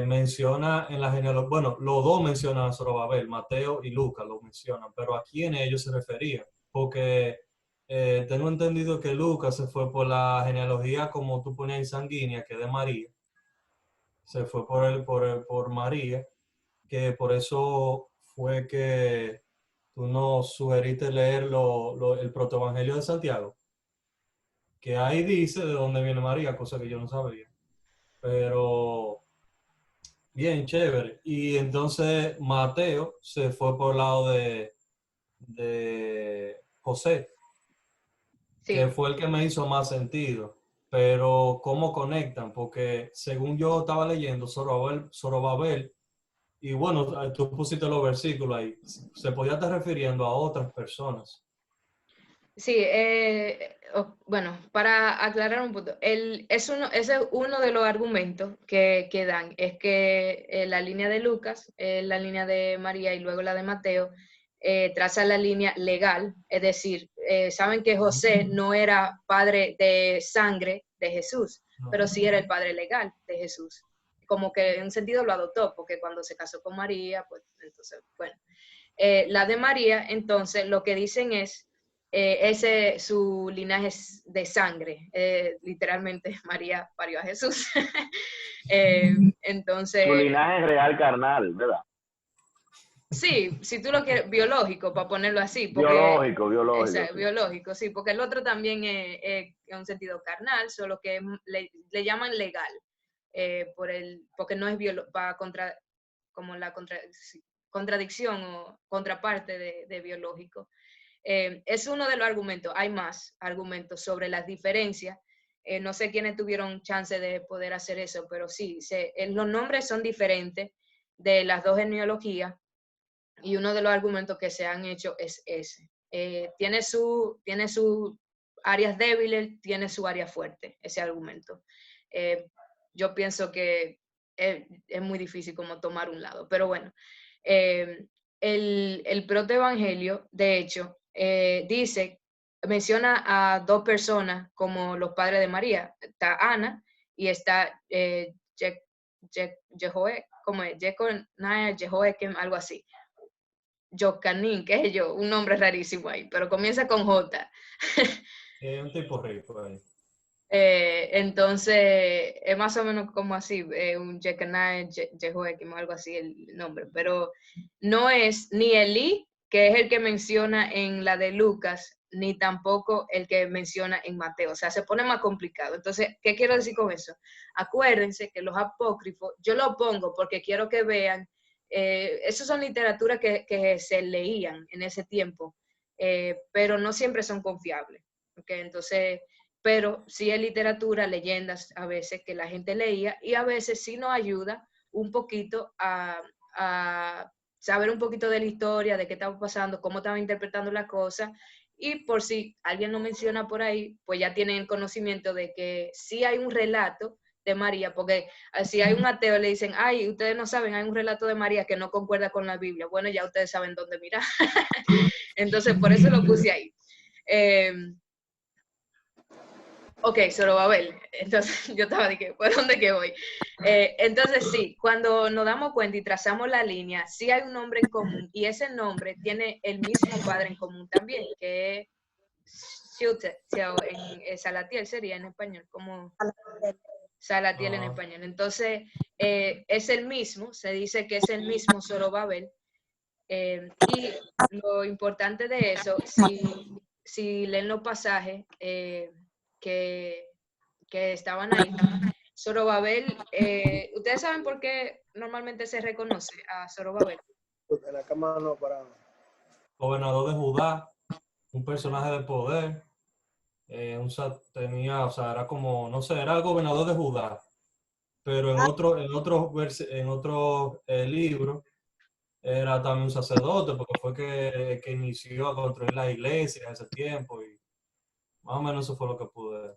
menciona en la genealogía, bueno, los dos mencionan a Zorobabel, Mateo y Lucas lo mencionan, pero a quién ellos se referían, porque tengo entendido que Lucas se fue por la genealogía como tú ponías en sanguínea, que es de María, se fue por María, que por eso fue que tú nos sugeriste leer el protoevangelio de Santiago, que ahí dice de dónde viene María, cosa que yo no sabía. Pero bien, chévere. Y entonces Mateo se fue por el lado de José, que Sí. fue el que me hizo más sentido. Pero ¿cómo conectan? Porque según yo estaba leyendo, Zorobabel, y bueno, tú pusiste los versículos ahí, se podía estar refiriendo a otras personas. Sí, bueno, para aclarar un punto, ese es uno de los argumentos que dan, es que la línea de Lucas, la línea de María y luego la de Mateo, traza la línea legal, es decir, saben que José no era padre de sangre de Jesús, pero sí era el padre legal de Jesús. Como que en un sentido lo adoptó, porque cuando se casó con María, pues entonces, bueno. La de María, entonces, lo que dicen es, su linaje es de sangre. Literalmente, María parió a Jesús. Entonces... Su linaje es real carnal, ¿verdad? Sí, si tú lo quieres, biológico, para ponerlo así. Porque, biológico. Sí. Biológico, sí, porque el otro también es en un sentido carnal, solo que le llaman legal, porque no es contradicción o contraparte de biológico. Es uno de los argumentos. Hay más argumentos sobre las diferencias. No sé quiénes tuvieron chance de poder hacer eso, pero sí, los nombres son diferentes de las dos genealogías, y uno de los argumentos que se han hecho es ese. Tiene su áreas débiles, tiene su área fuerte, ese argumento. Yo pienso que es muy difícil como tomar un lado, pero bueno. El protoevangelio, de hecho, menciona a dos personas como los padres de María. Está Ana y está Jehoiakim, algo así. Jocanín, qué sé yo, un nombre rarísimo ahí, pero comienza con J. Un tipo rico ahí. Entonces, es más o menos como así, un Jecaniah, Jehoiakim, algo así el nombre, pero no es ni Elí, que es el que menciona en la de Lucas, ni tampoco el que menciona en Mateo. O sea, se pone más complicado. Entonces, ¿qué quiero decir con eso? Acuérdense que los apócrifos, yo lo pongo porque quiero que vean, esas son literaturas que se leían en ese tiempo, pero no siempre son confiables. ¿Okay? Entonces, pero sí es literatura, leyendas a veces que la gente leía, y a veces sí nos ayuda un poquito a saber un poquito de la historia, de qué estaba pasando, cómo estaban interpretando las cosas, y por si alguien lo menciona por ahí, pues ya tienen el conocimiento de que sí hay un relato de María, porque si hay un ateo le dicen, ay, ustedes no saben, hay un relato de María que no concuerda con la Biblia. Bueno, ya ustedes saben dónde mirar. Entonces, por eso lo puse ahí. Ok, Zorobabel. Entonces, yo estaba de que, ¿por dónde que voy? Entonces, sí, cuando nos damos cuenta y trazamos la línea, sí hay un nombre en común, y ese nombre tiene el mismo padre en común también, que es en Salatiel sería en español, como Salatiel en español. Entonces, es el mismo, se dice que es el mismo Zorobabel, y lo importante de eso, si leen los pasajes que estaban ahí, Zorobabel, ¿ustedes saben por qué normalmente se reconoce a Zorobabel? Porque la cámara no paraba. Gobernador de Judá, un personaje de poder, tenía, o sea, era como, no sé, era el gobernador de Judá, pero en otro libro era también un sacerdote, porque fue que inició a construir la iglesia en ese tiempo, y más o menos eso fue lo que pude.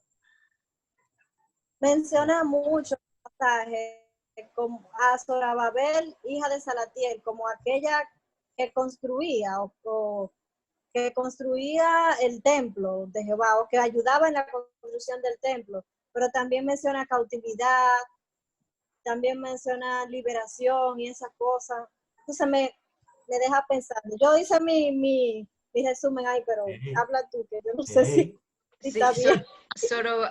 Menciona mucho pasajes como a Zorobabel, hija de Salatiel, como aquella que construía o que construía el templo de Jehová, o que ayudaba en la construcción del templo, pero también menciona cautividad, también menciona liberación y esas cosas. Entonces me deja pensando. Yo hice mi resumen ahí, pero habla tú, que yo no sé si está bien.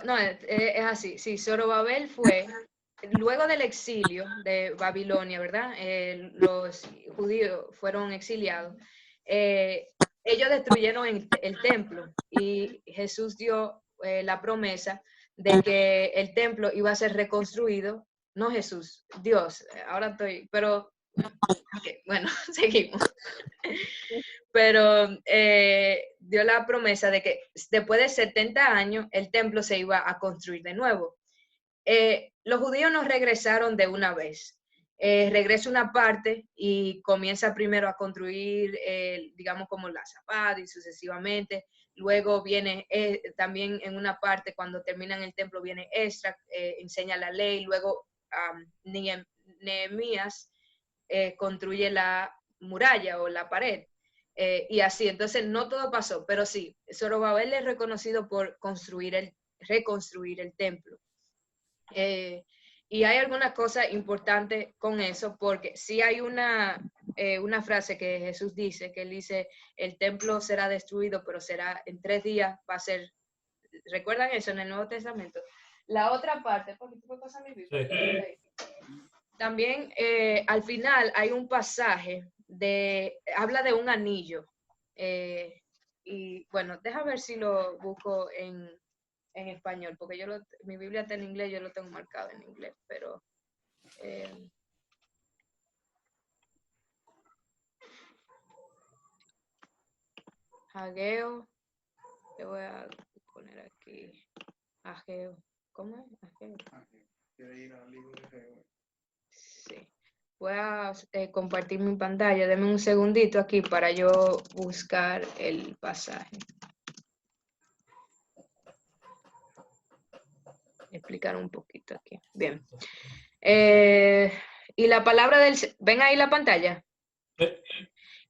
No, es así. Sí, Zorobabel fue, luego del exilio de Babilonia, ¿verdad? Los judíos fueron exiliados. Ellos destruyeron el templo, y Jesús dio la promesa de que el templo iba a ser reconstruido. No Jesús, Dios. Ahora estoy, pero okay, bueno, seguimos. Pero dio la promesa de que después de 70 años el templo se iba a construir de nuevo. Los judíos no regresaron de una vez. Regresa una parte y comienza primero a construir, digamos, como la Zapata y sucesivamente. Luego viene también en una parte, cuando terminan el templo, viene Esdras, enseña la ley. Luego Nehemías construye la muralla o la pared. Y así, entonces no todo pasó, pero sí, Zorobabel es reconocido por reconstruir el templo. Y hay algunas cosas importantes con eso, porque sí hay una frase que Jesús dice, que él dice, el templo será destruido, pero será en 3 días, va a ser, ¿recuerdan eso en el Nuevo Testamento? La otra parte, ¿por qué puedo pasar mi Biblia? Sí. También al final hay un pasaje habla de un anillo. Y bueno, deja ver si lo busco en español, porque mi Biblia está en inglés, yo lo tengo marcado en inglés, pero Ageo. Le voy a poner aquí. Ageo. ¿Cómo es? Ageo. Quiere ir al libro de Ageo. Sí. Voy a compartir mi pantalla. Deme un segundito aquí para yo buscar el pasaje. Explicar un poquito aquí. Bien. Y la palabra del... ¿Ven ahí la pantalla?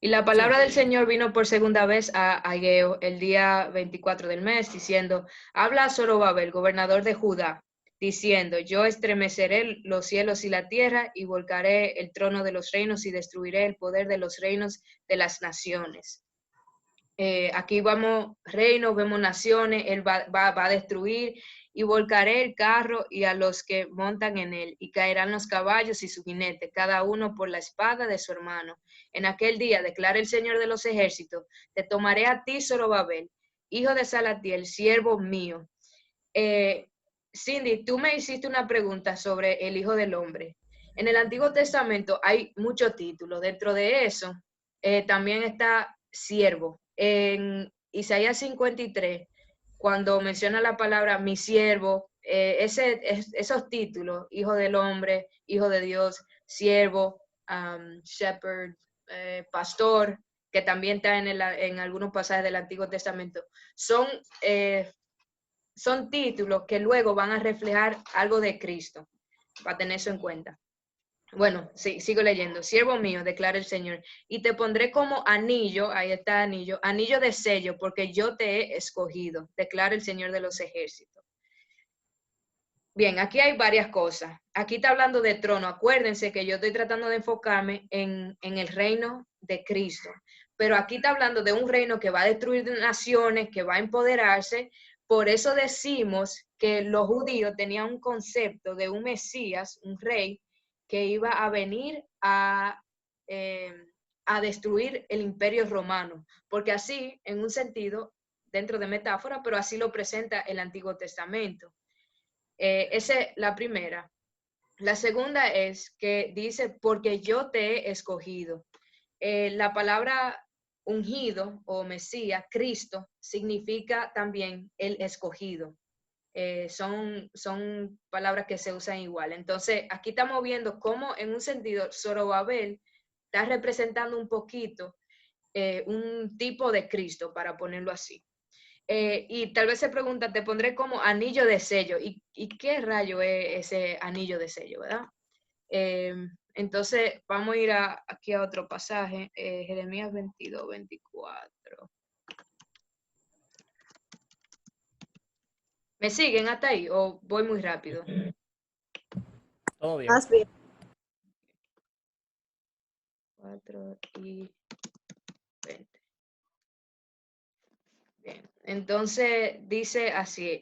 Y la palabra del Señor vino por segunda vez a Ageo el día 24 del mes, diciendo, habla a Zorobabel, gobernador de Judá, diciendo, yo estremeceré los cielos y la tierra, y volcaré el trono de los reinos, y destruiré el poder de los reinos de las naciones. Aquí vamos reinos, vemos naciones, él va a destruir, y volcaré el carro y a los que montan en él, y caerán los caballos y su jinete, cada uno por la espada de su hermano. En aquel día, declara el Señor de los ejércitos, te tomaré a ti, Zorobabel, hijo de Salatiel, siervo mío. Cindy, tú me hiciste una pregunta sobre el Hijo del Hombre. En el Antiguo Testamento hay muchos títulos. Dentro de eso, también está siervo. En Isaías 53, cuando menciona la palabra mi siervo, esos títulos, Hijo del Hombre, Hijo de Dios, siervo, shepherd, pastor, que también está en algunos pasajes del Antiguo Testamento, son títulos que luego van a reflejar algo de Cristo, para tener eso en cuenta. Bueno, sí, sigo leyendo. Siervo mío, declara el Señor, y te pondré como anillo, ahí está anillo, anillo de sello, porque yo te he escogido, declara el Señor de los ejércitos. Bien, aquí hay varias cosas. Aquí está hablando de trono. Acuérdense que yo estoy tratando de enfocarme en el reino de Cristo, pero aquí está hablando de un reino que va a destruir naciones, que va a empoderarse. Por eso decimos que los judíos tenían un concepto de un Mesías, un rey, que iba a venir a destruir el imperio romano, porque así, en un sentido, dentro de metáfora, pero así lo presenta el Antiguo Testamento. Esa es la primera. La segunda es que dice, porque yo te he escogido. La palabra ungido o Mesías, Cristo, significa también el escogido. Son palabras que se usan igual. Entonces, aquí estamos viendo cómo en un sentido Zorobabel está representando un poquito un tipo de Cristo, para ponerlo así. Y tal vez se pregunta, te pondré como anillo de sello. ¿Y qué rayo es ese anillo de sello, verdad? Entonces, vamos a ir aquí a otro pasaje, Jeremías 22, 24. ¿Me siguen hasta ahí o voy muy rápido? Todo bien. Más bien. 4 y 20. Bien, entonces dice así,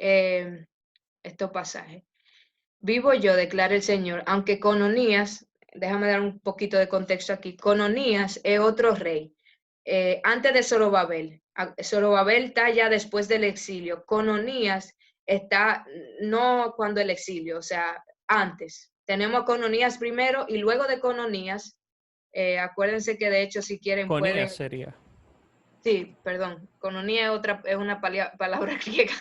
estos pasajes. Vivo yo, declara el Señor, aunque Cononías, déjame dar un poquito de contexto aquí, Cononías es otro rey, antes de Zorobabel. Zorobabel está ya después del exilio. Cononías está no cuando el exilio, o sea, antes. Tenemos a Cononías primero y luego de Cononías, acuérdense que de hecho si quieren Conías pueden... sería. Sí, perdón, Cononía es una palabra griega.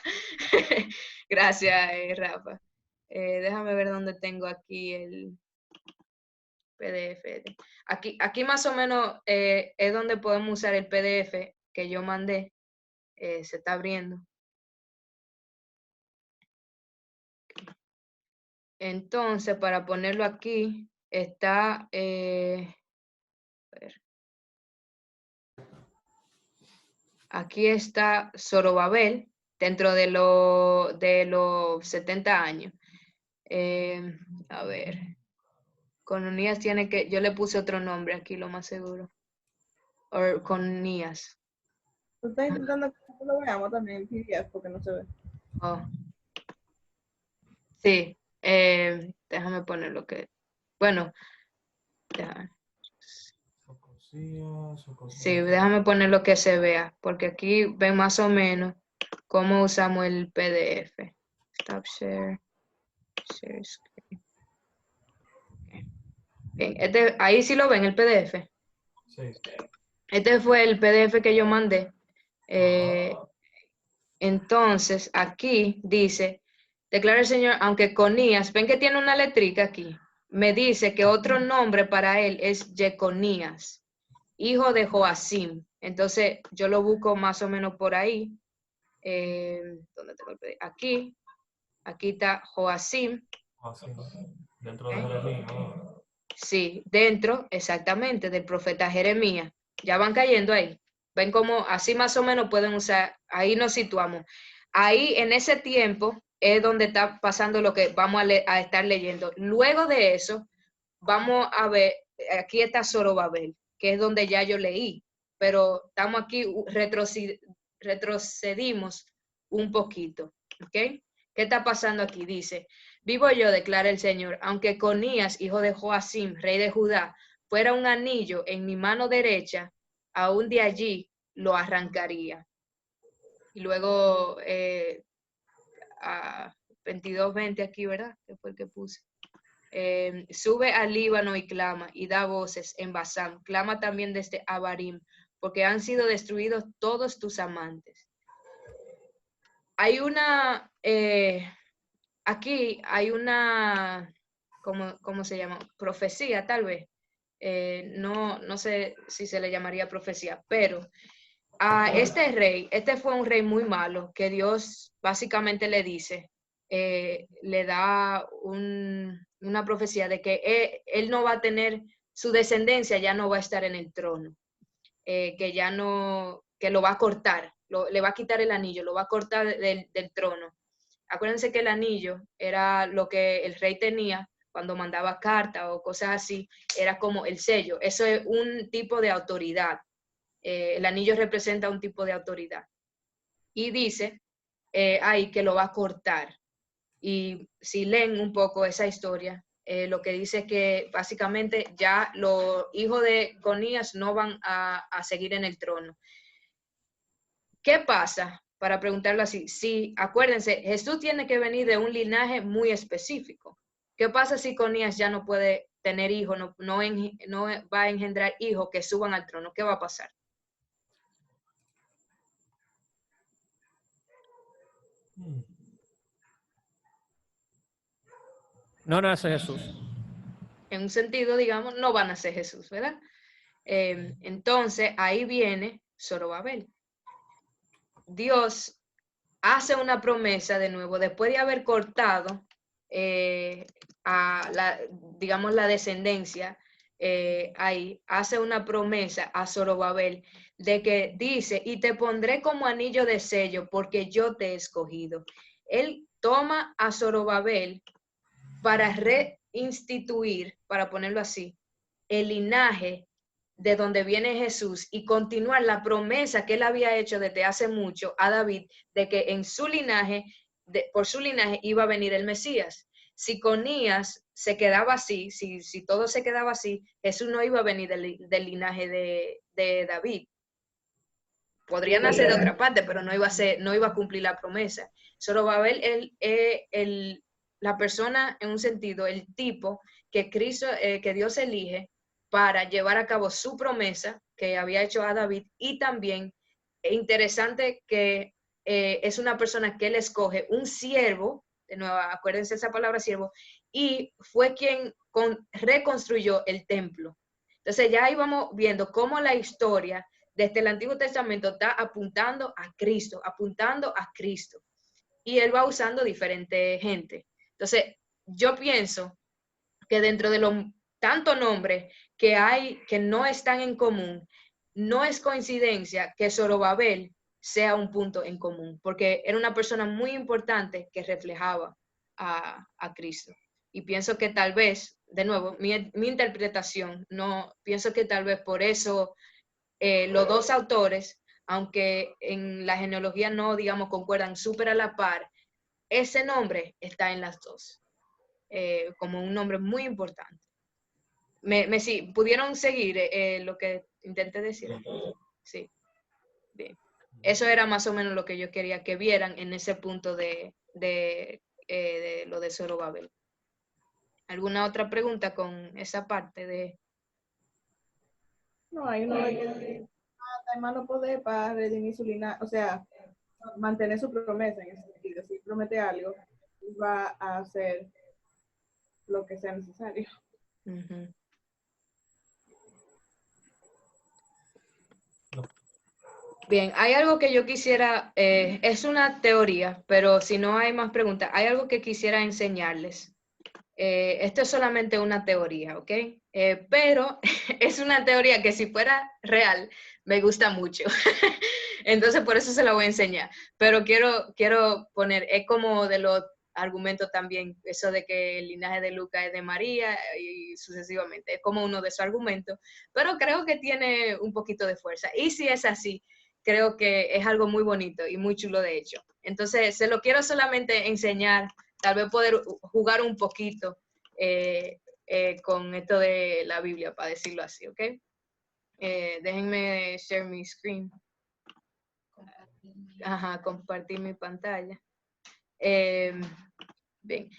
Gracias, Rafa. Déjame ver dónde tengo aquí el PDF. Aquí más o menos es donde podemos usar el PDF que yo mandé. Se está abriendo. Entonces, para ponerlo aquí, está... a ver. Aquí está Zorobabel, dentro de los 70 años. A ver. Cononías tiene que... Yo le puse otro nombre aquí, lo más seguro. O Cononías. Tú estás intentando que lo veamos también en PDF porque no se ve. Oh. Sí. Déjame poner lo que... Bueno. Sí, déjame poner lo que se vea, porque aquí ven más o menos cómo usamos el PDF. Stop share. Share screen. Bien, ahí sí lo ven el PDF. Sí. Este fue el PDF que yo mandé Entonces, aquí dice, declara el Señor, aunque Conías, ven que tiene una letrica aquí, me dice que otro nombre para él es Jeconías, hijo de Joacim. Entonces, yo lo busco más o menos por ahí. ¿Dónde tengo el pedido? Aquí está Joacim. Dentro de Jeremías. Sí, dentro, exactamente, del profeta Jeremías. Ya van cayendo ahí. Ven cómo así más o menos pueden usar, ahí nos situamos. Ahí en ese tiempo es donde está pasando lo que vamos a estar leyendo. Luego de eso, vamos a ver, aquí está Zorobabel, que es donde ya yo leí, pero estamos aquí, retrocedimos un poquito, ¿ok? ¿Qué está pasando aquí? Dice, vivo yo, declara el Señor, aunque Conías, hijo de Joacim, rey de Judá, fuera un anillo en mi mano derecha, aún de allí lo arrancaría. Y luego, a 22:20 aquí, ¿verdad? Que fue el que puse. Sube al Líbano y clama, y da voces en Basán. Clama también desde Abarim, porque han sido destruidos todos tus amantes. Hay una, aquí hay una, ¿cómo se llama? Profecía, tal vez. No sé si se le llamaría profecía, pero a este rey, este fue un rey muy malo, que Dios básicamente le dice, le da una profecía de que él no va a tener, su descendencia ya no va a estar en el trono, que ya no, que lo va a cortar, le va a quitar el anillo, lo va a cortar del trono. Acuérdense que el anillo era lo que el rey tenía cuando mandaba cartas o cosas así, era como el sello, eso es un tipo de autoridad. El anillo representa un tipo de autoridad. Y dice ahí que lo va a cortar. Y si leen un poco esa historia, lo que dice es que básicamente ya los hijos de Conías no van a seguir en el trono. ¿Qué pasa? Para preguntarlo así, sí, acuérdense, Jesús tiene que venir de un linaje muy específico. ¿Qué pasa si Conías ya no puede tener hijos, no va a engendrar hijos que suban al trono? ¿Qué va a pasar? No nace Jesús. En un sentido, digamos, no van a ser Jesús, ¿verdad? Entonces, ahí viene Zorobabel. Dios hace una promesa de nuevo, después de haber cortado digamos, la descendencia, ahí hace una promesa a Zorobabel de que dice, y te pondré como anillo de sello porque yo te he escogido. Él toma a Zorobabel para reinstituir, para ponerlo así, el linaje de donde viene Jesús y continuar la promesa que él había hecho desde hace mucho a David de que en su linaje, por su linaje iba a venir el Mesías. Si Conías se quedaba así, si todo se quedaba así, Jesús no iba a venir del linaje de David. Podría nacer de otra parte, pero no iba a cumplir la promesa. Zorobabel es la persona, en un sentido, el tipo que que Dios elige para llevar a cabo su promesa que había hecho a David, y también es interesante que es una persona que él escoge, un siervo, de nuevo, acuérdense esa palabra siervo, y fue quien reconstruyó el templo. Entonces ya ahí vamos viendo cómo la historia desde el Antiguo Testamento está apuntando a Cristo, y él va usando diferente gente. Entonces, yo pienso que dentro de los tantos nombres que hay que no están en común, no es coincidencia que Zorobabel sea un punto en común, porque era una persona muy importante que reflejaba a Cristo. Y pienso que tal vez, de nuevo, mi interpretación, no pienso que tal vez por eso los dos autores, aunque en la genealogía no, digamos, concuerdan súper a la par, ese nombre está en las dos, como un nombre muy importante. Sí, ¿pudieron seguir lo que intenté decir? Sí, bien. Eso era más o menos lo que yo quería que vieran en ese punto de lo de Zorobabel. ¿Alguna otra pregunta con esa parte de...? No, hay uno de que hermano poder para redimir su linaje, o sea, mantener su promesa en ese sentido. Si promete algo, va a hacer lo que sea necesario. Ujú. Bien, hay algo que yo quisiera, es una teoría, pero si no hay más preguntas, hay algo que quisiera enseñarles. Esto es solamente una teoría, ¿ok? Pero es una teoría que si fuera real, me gusta mucho. Entonces, por eso se la voy a enseñar. Pero quiero poner, es como de los argumentos también, eso de que el linaje de Lucas es de María y sucesivamente. Es como uno de esos argumentos, pero creo que tiene un poquito de fuerza. Y si es así, creo que es algo muy bonito y muy chulo de hecho. Entonces, se lo quiero solamente enseñar, tal vez poder jugar un poquito con esto de la Biblia, para decirlo así, ¿ok? Déjenme share mi screen. Ajá, compartir mi pantalla. Bien.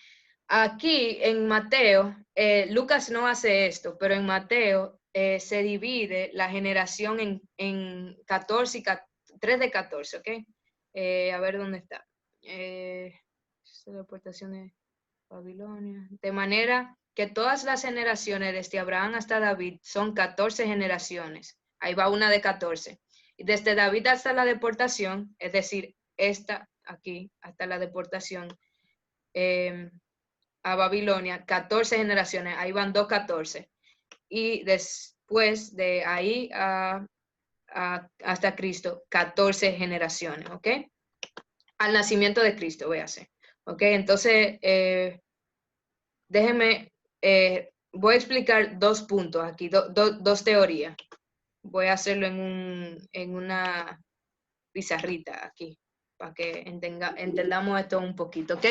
Aquí en Mateo, Lucas no hace esto, pero en Mateo se divide la generación en 14 y 3 de 14, ¿ok? A ver dónde está. La deportación de Babilonia. De manera que todas las generaciones desde Abraham hasta David son 14 generaciones. Ahí va una de 14. Y desde David hasta la deportación, es decir, esta aquí, hasta la deportación a Babilonia, 14 generaciones. Ahí van 14. Y después de ahí hasta Cristo, 14 generaciones, ¿ok? Al nacimiento de Cristo, véase. ¿Ok? Entonces, déjenme, voy a explicar dos puntos aquí, dos teorías. Voy a hacerlo en una pizarrita aquí, para que entendamos esto un poquito, ¿ok?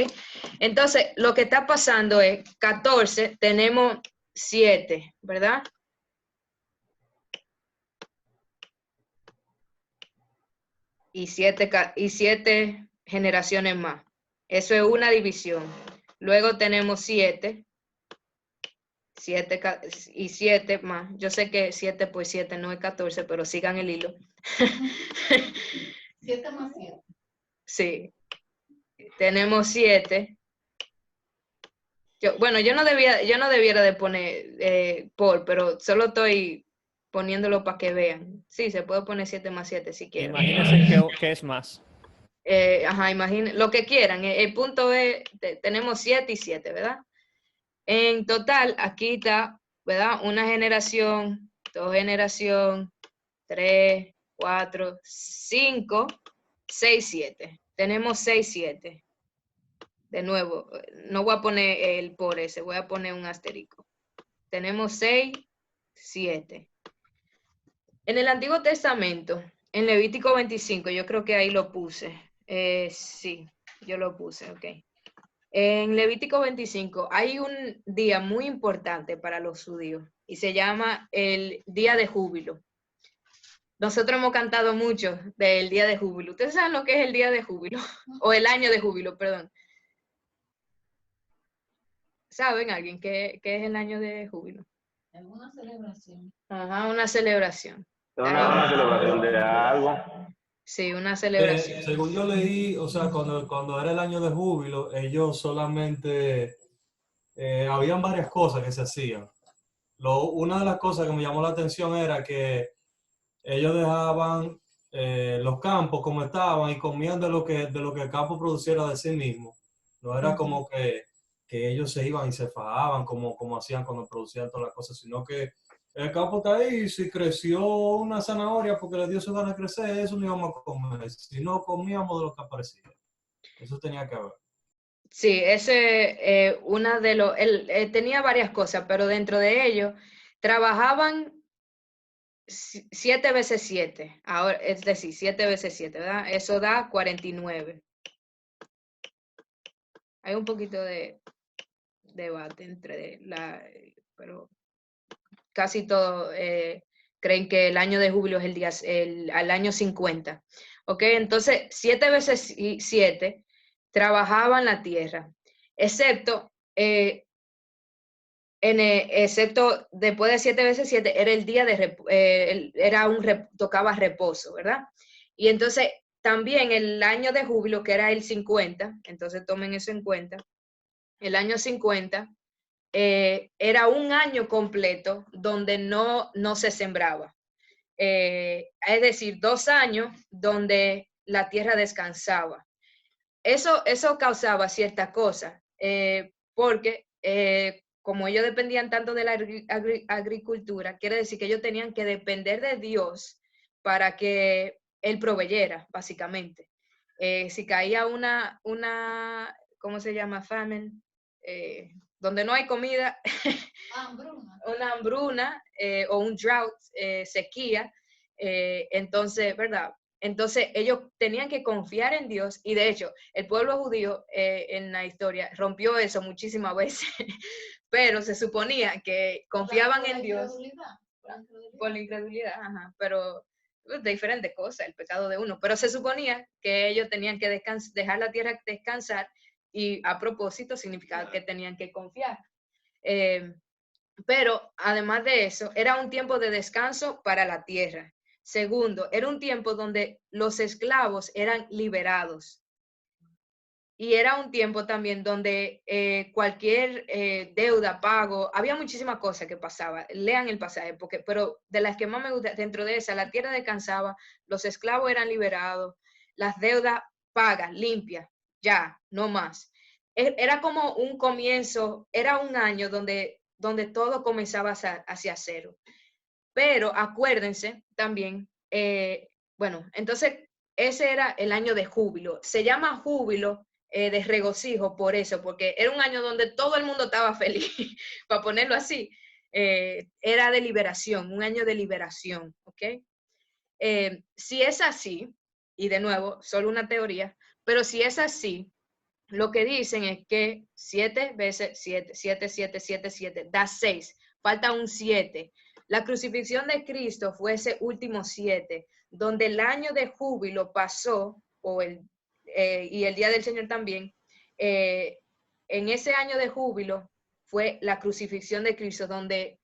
Entonces, lo que está pasando es 14, tenemos 7, ¿verdad? Y 7 generaciones más. Eso es una división. Luego tenemos 7 y 7 más. Yo sé que 7 por 7 no es 14, pero sigan el hilo. 7 más 7. Sí. Tenemos 7. Bueno, yo no debiera de poner pero solo estoy poniéndolo para que vean. Sí, se puede poner 7 más 7 si quieren. Imagínense que es más. Ajá, imaginen, lo que quieran. El punto es, tenemos 7 y 7, ¿verdad? En total, aquí está, ¿verdad? Una generación, 2 generaciones, 3, 4, 5, 6, 7. Tenemos 6, 7. De nuevo, no voy a poner el por ese, voy a poner un asterisco. Tenemos 6, 7. En el Antiguo Testamento, en Levítico 25, yo creo que ahí lo puse. Sí, yo lo puse, ok. En Levítico 25 hay un día muy importante para los judíos y se llama el Día de Júbilo. Nosotros hemos cantado mucho del Día de Júbilo. ¿Ustedes saben lo que es el Día de Júbilo? O el Año de Júbilo, perdón. ¿Saben alguien qué es el Año de Júbilo? Es una celebración. Ajá, una celebración. Una celebración de algo. Sí, una celebración. Según yo leí, o sea, cuando era el año de júbilo, ellos solamente, habían varias cosas que se hacían. Una de las cosas que me llamó la atención era que ellos dejaban los campos como estaban y comían de lo que el campo produciera de sí mismo. No era como que ellos se iban y se fajaban como hacían cuando producían todas las cosas, sino que el campo está ahí, si creció una zanahoria porque le dio su gana de crecer, eso no íbamos a comer. Si no, comíamos de lo que aparecía. Eso tenía que haber. Sí, ese, una de los, él tenía varias cosas, pero dentro de ellos trabajaban 7 veces 7, ahora, es decir, 7 veces 7, ¿verdad? Eso da 49. Hay un poquito de debate entre pero casi todos creen que el año de júbilo es al año 50. ¿Ok? Entonces, 7 veces 7 trabajaban la tierra, excepto excepto después de 7 veces 7, era el día de tocaba reposo, ¿verdad? Y entonces también el año de júbilo, que era el 50, entonces tomen eso en cuenta, el año 50 era un año completo donde no se sembraba. Es decir, 2 años donde la tierra descansaba. Eso causaba cierta cosa, porque como ellos dependían tanto de la agricultura, quiere decir que ellos tenían que depender de Dios para que Él proveyera, básicamente. Si caía una, ¿cómo se llama? Famine, donde no hay comida, una hambruna o un drought, sequía, entonces, ¿verdad? Entonces ellos tenían que confiar en Dios y de hecho el pueblo judío en la historia rompió eso muchísimas veces, pero se suponía que confiaban en Dios por la incredulidad, ajá, pero de diferentes cosas, el pecado de uno, pero se suponía que ellos tenían que dejar la tierra descansar y a propósito significaba que tenían que confiar. Pero además de eso, era un tiempo de descanso para la tierra. Segundo, era un tiempo donde los esclavos eran liberados. Y era un tiempo también donde cualquier deuda, pago, había muchísimas cosas que pasaban. Lean el pasaje, pero de las que más me gusta, dentro de esa, la tierra descansaba, los esclavos eran liberados, las deudas pagas, limpias, ya, no más. Era como un comienzo, era un año donde todo comenzaba hacia cero. Pero acuérdense también, bueno, entonces ese era el año de júbilo. Se llama júbilo de regocijo por eso, porque era un año donde todo el mundo estaba feliz, para ponerlo así. Era de liberación, un año de liberación, ¿ok? Si es así, y de nuevo, solo una teoría, pero si es así, lo que dicen es que 7 veces 7, 7, 7, 7, 7, da 6, falta un 7. La crucifixión de Cristo fue ese último 7, donde el año de júbilo pasó, y el día del Señor también, en ese año de júbilo fue la crucifixión de Cristo, donde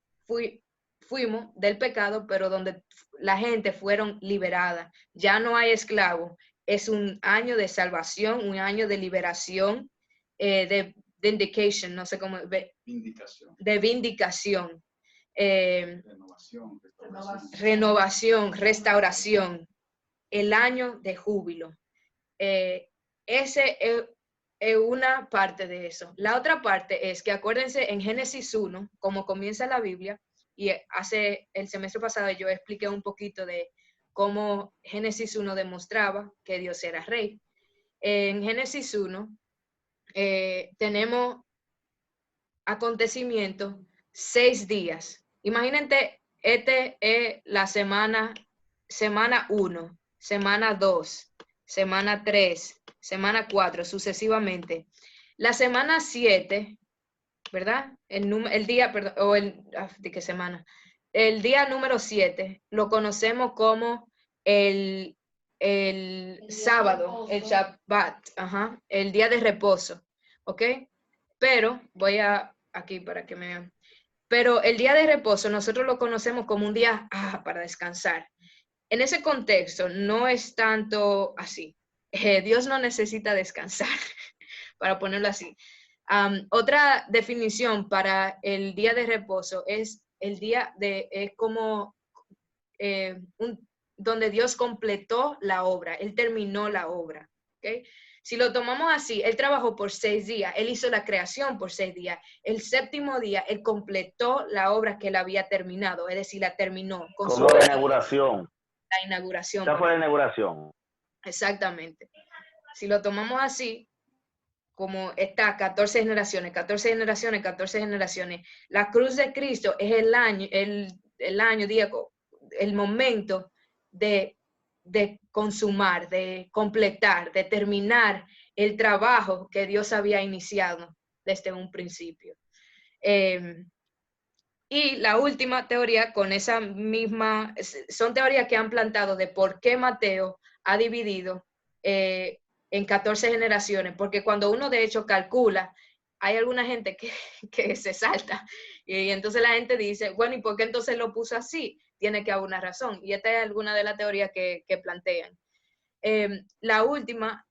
fuimos del pecado, pero donde la gente fueron liberada. Ya no hay esclavos. Es un año de salvación, un año de liberación, de vindication, no sé cómo, Vindicación. de vindicación. Renovación, Restauración, el año de júbilo. Ese es una parte de eso. La otra parte es que acuérdense en Génesis 1, como comienza la Biblia, y hace el semestre pasado yo expliqué un poquito de cómo Génesis 1 demostraba que Dios era rey. En Génesis 1 tenemos acontecimientos 6 días. Imagínate, este es la semana 1, semana 2, semana 3, semana 4, sucesivamente. La semana 7, ¿verdad? El día, perdón, o ¿de qué semana? El día número 7 lo conocemos como el sábado, el Shabbat, ajá, el día de reposo, ¿ok? Pero voy aquí para que me vean. Pero el día de reposo nosotros lo conocemos como un día para descansar. En ese contexto no es tanto así. Dios no necesita descansar, para ponerlo así. Otra definición para el día de reposo es el día es como donde Dios completó la obra, Él terminó la obra. ¿Okay? Si lo tomamos así, Él trabajó por 6 días, Él hizo la creación por 6 días. El séptimo día, Él completó la obra que Él había terminado, es decir, la terminó. Como la inauguración. La inauguración. Esta fue la inauguración. Exactamente. Si lo tomamos así, como está 14 generaciones, 14 generaciones, 14 generaciones, la cruz de Cristo es el año, el momento de consumar, de completar, de terminar el trabajo que Dios había iniciado desde un principio. Y la última teoría con esa misma, son teorías que han plantado de por qué Mateo ha dividido en 14 generaciones, porque cuando uno de hecho calcula hay alguna gente que se salta y entonces la gente dice, bueno, ¿y por qué entonces lo puso así? Tiene que haber una razón. Y esta es alguna de las teorías que plantean. La última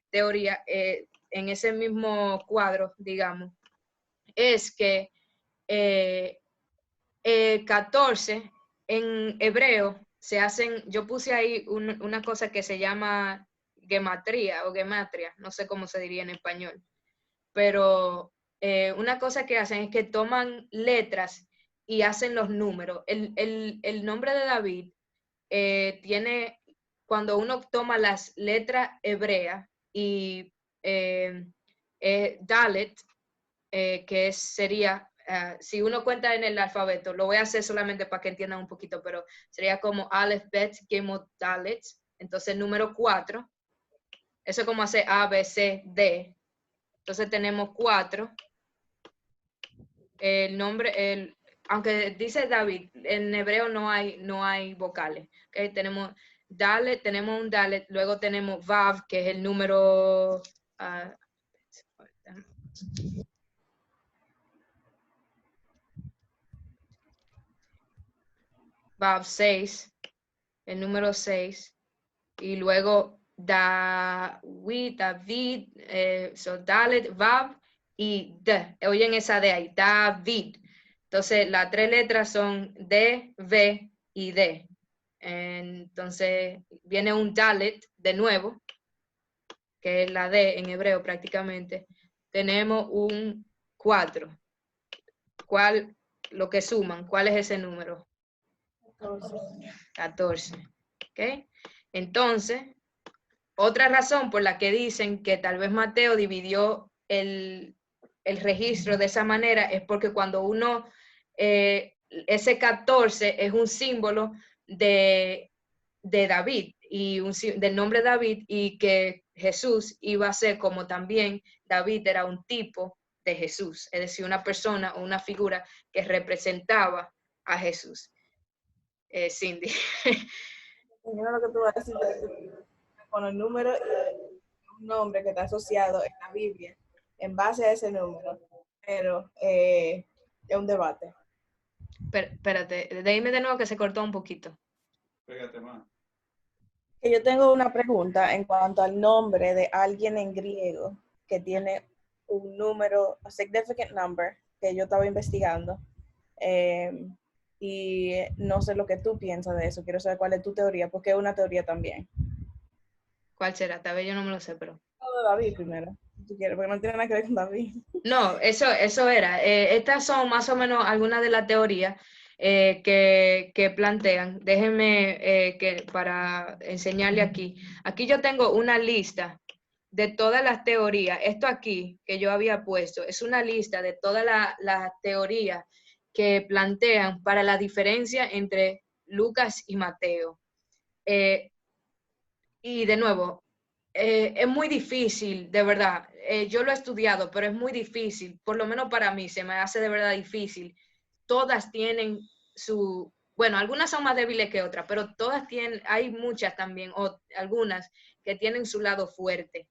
teoría, en ese mismo cuadro, digamos, es que 14 en hebreo se hacen, yo puse ahí una cosa que se llama gematría o gematria, no sé cómo se diría en español, pero una cosa que hacen es que toman letras y hacen los números. El nombre de David tiene, cuando uno toma las letras hebreas y Dalet, que sería, si uno cuenta en el alfabeto, lo voy a hacer solamente para que entiendan un poquito, pero sería como Aleph, Bet, Gimel, Dalet, entonces número 4, eso es como hacer A, B, C, D, entonces tenemos 4, el nombre, aunque dice David, en hebreo no hay vocales, ¿okay? Tenemos Dalet, tenemos un Dalet, luego tenemos Vav, que es el número... Vav 6, el número 6, y luego David, so Dalet, Vav y D. Oyen esa D ahí, David. Entonces, las 3 letras son D, V y D. Entonces, viene un Dalet de nuevo, que es la D en hebreo prácticamente. Tenemos un 4. ¿Cuál, lo que suman? ¿Cuál es ese número? 14. ¿Ok? Entonces, otra razón por la que dicen que tal vez Mateo dividió el registro de esa manera es porque cuando uno, ese 14 es un símbolo de David, y del nombre David, y que Jesús iba a ser como también David era un tipo de Jesús, es decir, una persona o una figura que representaba a Jesús. Cindy. Yo lo que tú vas a decir con el número y un nombre que está asociado en la Biblia en base a ese número, pero es un debate. Espérate, dime de nuevo que se cortó un poquito. Pégate más. Yo tengo una pregunta en cuanto al nombre de alguien en griego que tiene un número, a significant number, que yo estaba investigando. Y no sé lo que tú piensas de eso. Quiero saber cuál es tu teoría, porque es una teoría también. ¿Cuál será? Tal vez yo no me lo sé, pero... David primero, si tú quieres, porque no tiene nada que ver con David. No, eso era. Estas son más o menos algunas de las teorías que plantean. Déjenme para enseñarle aquí. Aquí yo tengo una lista de todas las teorías. Esto aquí que yo había puesto es una lista de todas las teorías que plantean para la diferencia entre Lucas y Mateo. Y de nuevo, es muy difícil, de verdad. Yo lo he estudiado, pero es muy difícil. Por lo menos para mí se me hace de verdad difícil. Todas tienen bueno, algunas son más débiles que otras, pero todas tienen, hay muchas también, o algunas que tienen su lado fuerte.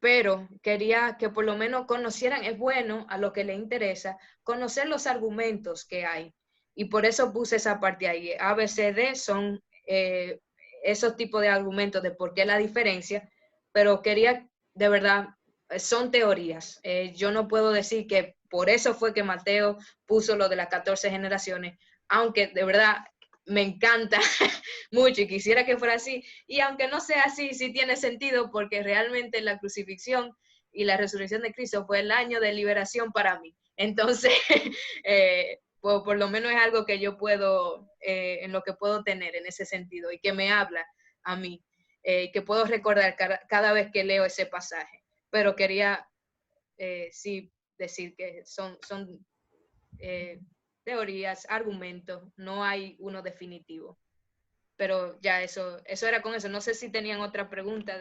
Pero quería que por lo menos conocieran, es bueno a lo que les interesa, conocer los argumentos que hay. Y por eso puse esa parte ahí. A, B, C, D son esos tipos de argumentos de por qué la diferencia, pero quería, de verdad, son teorías. Yo no puedo decir que por eso fue que Mateo puso lo de las 14 generaciones, aunque de verdad me encanta mucho y quisiera que fuera así. Y aunque no sea así, sí tiene sentido porque realmente la crucifixión y la resurrección de Cristo fue el año de liberación para mí. Entonces, por lo menos es algo que yo puedo, en lo que puedo tener en ese sentido y que me habla a mí, que puedo recordar cada vez que leo ese pasaje. Pero quería sí decir que son teorías, argumentos, no hay uno definitivo. Pero ya eso era con eso. No sé si tenían otra pregunta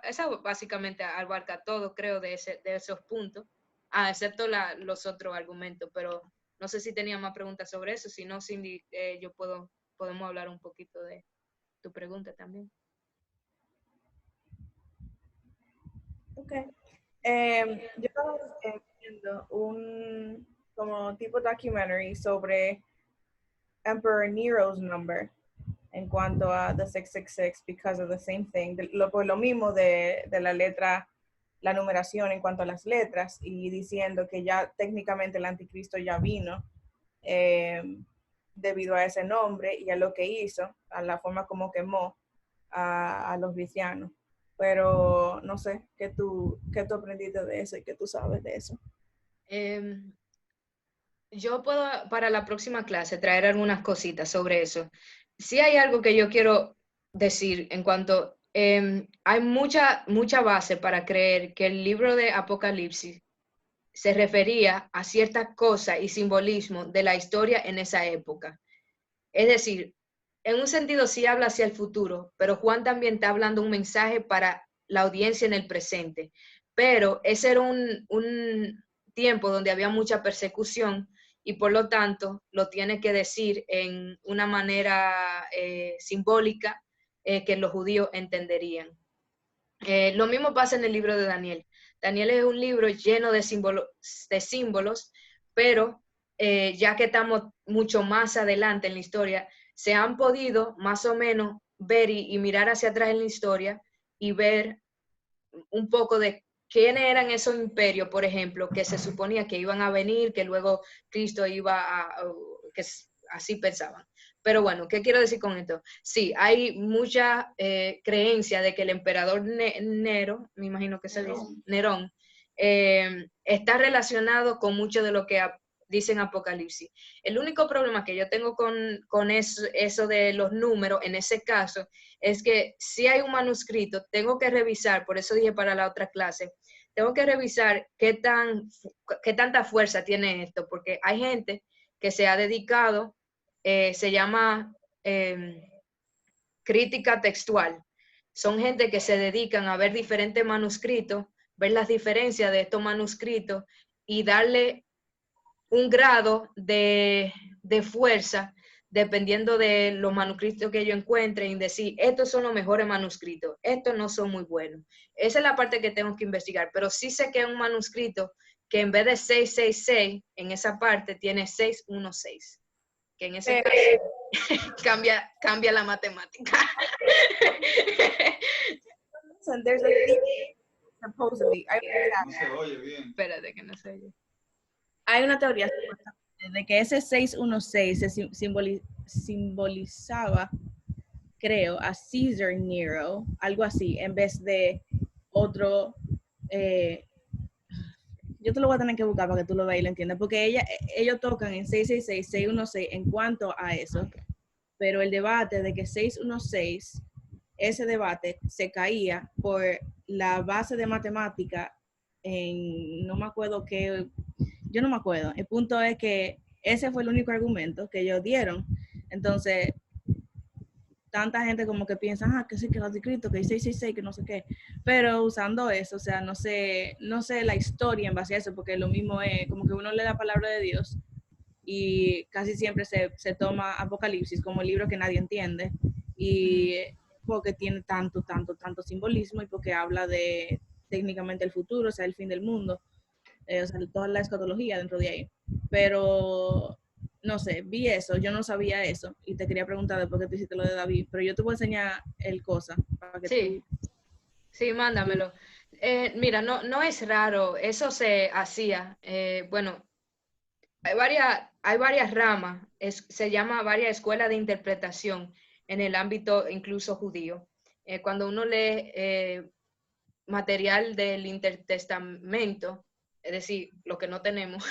esa básicamente abarca todo, creo, de esos puntos, excepto los otros argumentos, pero no sé si tenían más preguntas sobre eso. Si no, Cindy, podemos hablar un poquito de tu pregunta también. Ok. Yo estaba viendo un como tipo documentary sobre Emperor Nero's number en cuanto a the 666 because of the same thing, por lo mismo de la letra, la numeración en cuanto a las letras, y diciendo que ya técnicamente el anticristo ya vino debido a ese nombre y a lo que hizo, a la forma como quemó a los cristianos. Pero no sé, ¿qué tú aprendiste de eso y qué tú sabes de eso? Yo puedo para la próxima clase traer algunas cositas sobre eso. Sí hay algo que yo quiero decir en cuanto, hay mucha base para creer que el libro de Apocalipsis se refería a ciertas cosas y simbolismo de la historia en esa época. Es decir, en un sentido sí habla hacia el futuro, pero Juan también está hablando un mensaje para la audiencia en el presente. Pero ese era un tiempo donde había mucha persecución y por lo tanto lo tiene que decir en una manera simbólica que los judíos entenderían. Lo mismo pasa en el libro de Daniel. Daniel es un libro lleno de símbolos, pero ya que estamos mucho más adelante en la historia, se han podido más o menos ver y mirar hacia atrás en la historia y ver un poco de quiénes eran esos imperios, por ejemplo, que se suponía que iban a venir, que luego Cristo iba que así pensaban. Pero bueno, ¿qué quiero decir con esto? Sí, hay mucha creencia de que el emperador Nero, me imagino que se dice, Nerón, está relacionado con mucho de lo que dicen Apocalipsis. El único problema que yo tengo con eso de los números, en ese caso, es que si hay un manuscrito, tengo que revisar, por eso dije para la otra clase, tengo que revisar qué tanta fuerza tiene esto, porque hay gente que se ha dedicado, se llama crítica textual. Son gente que se dedican a ver diferentes manuscritos, ver las diferencias de estos manuscritos y darle un grado de fuerza dependiendo de los manuscritos que yo encuentre y decir, estos son los mejores manuscritos, estos no son muy buenos. Esa es la parte que tengo que investigar, pero sí sé que es un manuscrito que en vez de 666, en esa parte tiene 616, que en ese caso cambia la matemática. Supposedly, No se oye bien. Espérate que no se oye. hay una teoría de que ese 616 se simbolizaba, creo, a Caesar Nero, algo así, en vez de otro. Yo te lo voy a tener que buscar para que tú lo veas y lo entiendas, porque ellos tocan en 666, 616 en cuanto a eso, pero el debate de que 616, ese debate se caía por la base de matemática no me acuerdo qué, yo no me acuerdo. El punto es que ese fue el único argumento que ellos dieron. Entonces, tanta gente como que piensa, que sí, que el anticristo, que hay 666, que no sé qué. Pero usando eso, o sea, no sé la historia en base a eso, porque lo mismo es como que uno lee la palabra de Dios y casi siempre se toma Apocalipsis como el libro que nadie entiende y porque tiene tanto simbolismo y porque habla de técnicamente el futuro, o sea, el fin del mundo. O sea, toda la escatología dentro de ahí. Pero, no sé, vi eso, yo no sabía eso, y te quería preguntar después que tú hiciste lo de David, pero yo te voy a enseñar el cosa. Para que sí, sí, mándamelo. Mira, no es raro, eso se hacía, bueno, hay varias ramas, se llama varias escuelas de interpretación en el ámbito incluso judío. Cuando uno lee material del Intertestamento, es decir, lo que no tenemos,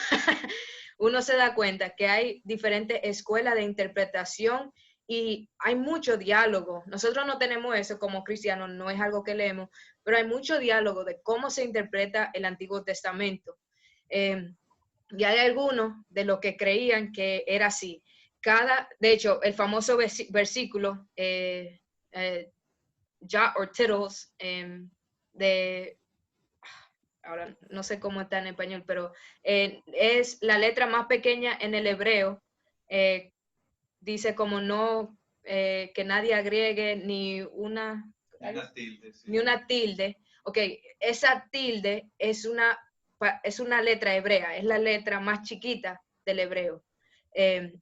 uno se da cuenta que hay diferentes escuelas de interpretación y hay mucho diálogo. Nosotros no tenemos eso como cristianos, no es algo que leemos, pero hay mucho diálogo de cómo se interpreta el Antiguo Testamento. Y hay algunos de los que creían que era así. De hecho, el famoso versículo, Jot or Tittles, ahora no sé cómo está en español, pero es la letra más pequeña en el hebreo. Dice como no, que nadie agregue ni una tilde, ok, esa tilde es una letra hebrea, es la letra más chiquita del hebreo.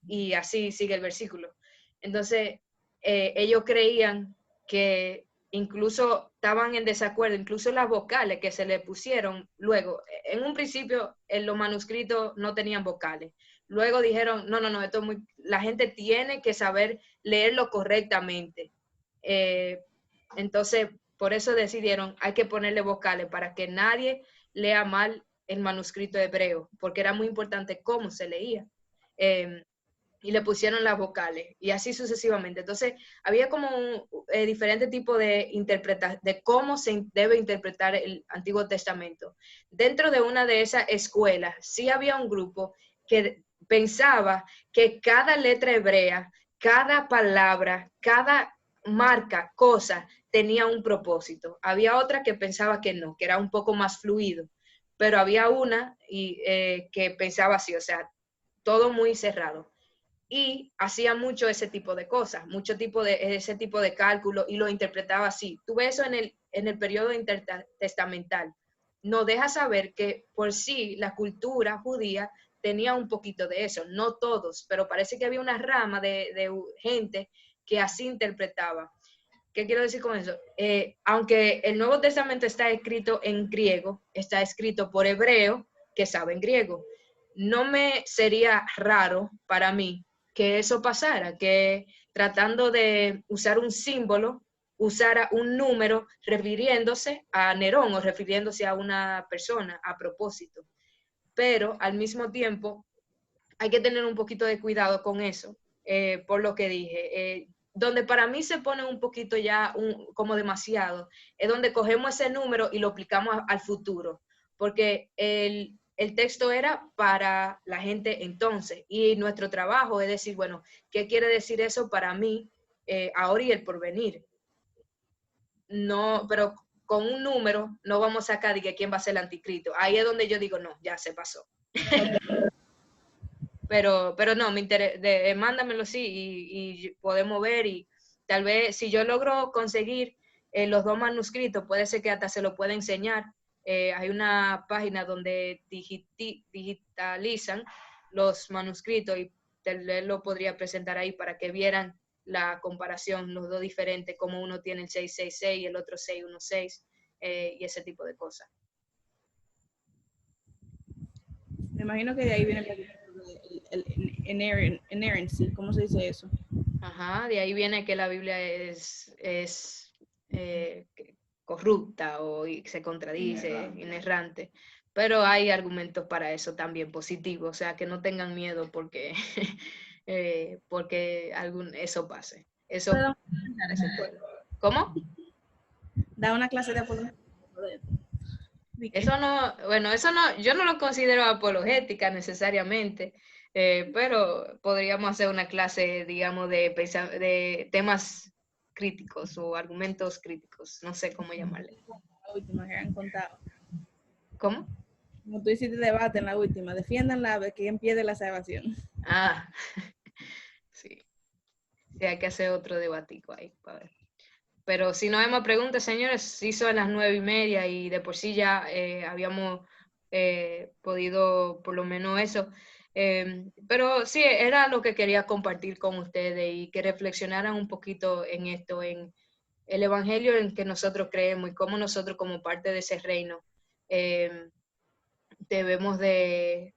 Y así sigue el versículo. Entonces, ellos creían que incluso estaban en desacuerdo, incluso las vocales que se le pusieron luego. En un principio, en los manuscritos no tenían vocales. Luego dijeron, no, esto es muy, la gente tiene que saber leerlo correctamente. Entonces, por eso decidieron, hay que ponerle vocales para que nadie lea mal el manuscrito hebreo, porque era muy importante cómo se leía. Y le pusieron las vocales, y así sucesivamente. Entonces, había como diferente tipo de interpretación, de cómo se debe interpretar el Antiguo Testamento. Dentro de una de esas escuelas, sí había un grupo que pensaba que cada letra hebrea, cada palabra, cada marca, cosa, tenía un propósito. Había otra que pensaba que no, que era un poco más fluido, pero había una que pensaba así, o sea, todo muy cerrado. Y hacía mucho ese tipo de cosas, ese tipo de cálculo, y lo interpretaba así. Tú ves eso en el periodo intertestamental. Nos deja saber que por sí la cultura judía tenía un poquito de eso, no todos, pero parece que había una rama de gente que así interpretaba. ¿Qué quiero decir con eso? Aunque el Nuevo Testamento está escrito en griego, está escrito por hebreos que saben griego. No me sería raro para mí que eso pasara, que tratando de usar un símbolo, usara un número refiriéndose a Nerón o refiriéndose a una persona a propósito. Pero al mismo tiempo hay que tener un poquito de cuidado con eso, por lo que dije. Donde para mí se pone un poquito ya como demasiado, es donde cogemos ese número y lo aplicamos al futuro, porque el texto era para la gente entonces, y nuestro trabajo es decir, bueno, ¿qué quiere decir eso para mí ahora y el porvenir? No, pero con un número no vamos a sacar de que quién va a ser el anticristo. Ahí es donde yo digo, no, ya se pasó. Pero no, mándamelo sí y podemos ver, y tal vez si yo logro conseguir los dos manuscritos, puede ser que hasta se lo pueda enseñar. Hay una página donde digitalizan los manuscritos y tal vez lo podría presentar ahí para que vieran la comparación, los dos diferentes, como uno tiene el 666 y el otro 616 y ese tipo de cosas. Me imagino que de ahí viene el inerrancy, ¿cómo se dice eso? Ajá, de ahí viene que la Biblia es corrupta o se contradice, inerrante. Pero hay argumentos para eso también positivos, o sea, que no tengan miedo porque, porque eso pase. Eso, ¿cómo? Da una clase de apologética. Eso no, bueno, eso no, yo no lo considero apologética necesariamente, pero podríamos hacer una clase, digamos, de temas críticos o argumentos críticos, no sé cómo llamarle. La última que han contado. ¿Cómo? Como tú hiciste debate en la última, defiéndanla de quién pierde la salvación. Ah, sí. Sí, hay que hacer otro debatico ahí, para ver. Pero si no hay más preguntas, señores, sí son las 9:30 y de por sí ya habíamos podido por lo menos eso. Pero sí, era lo que quería compartir con ustedes y que reflexionaran un poquito en esto, en el evangelio en que nosotros creemos y cómo nosotros como parte de ese reino debemos de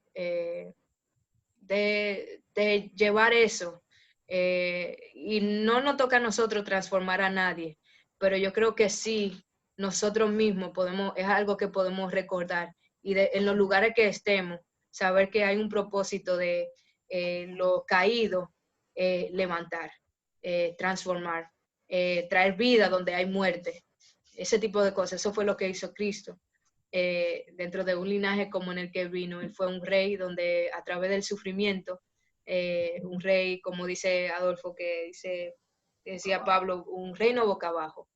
llevar eso. Y no nos toca a nosotros transformar a nadie, pero yo creo que sí, nosotros mismos es algo que podemos recordar y en los lugares que estemos, saber que hay un propósito de lo caído, levantar, transformar, traer vida donde hay muerte, ese tipo de cosas. Eso fue lo que hizo Cristo. Dentro de un linaje como en el que vino. Él fue un rey donde a través del sufrimiento, un rey, como dice Adolfo, decía Pablo, un reino boca abajo,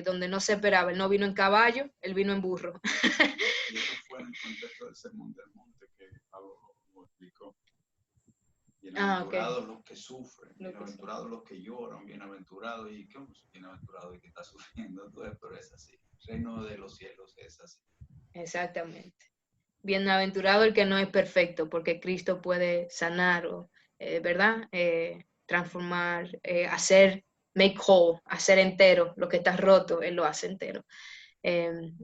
donde no se esperaba. Él no vino en caballo, él vino en burro. Y eso fue en el contexto del Sermón del Monte que Pablo lo explicó. Bienaventurados los que sufren, bienaventurados los que lloran, bienaventurados y ¿qué? Bienaventurados y que está sufriendo, pero es así. reino de los cielos es así. Exactamente. Bienaventurado el que no es perfecto, porque Cristo puede sanar, ¿verdad? Transformar, hacer, make whole, hacer entero. Lo que está roto, Él lo hace entero.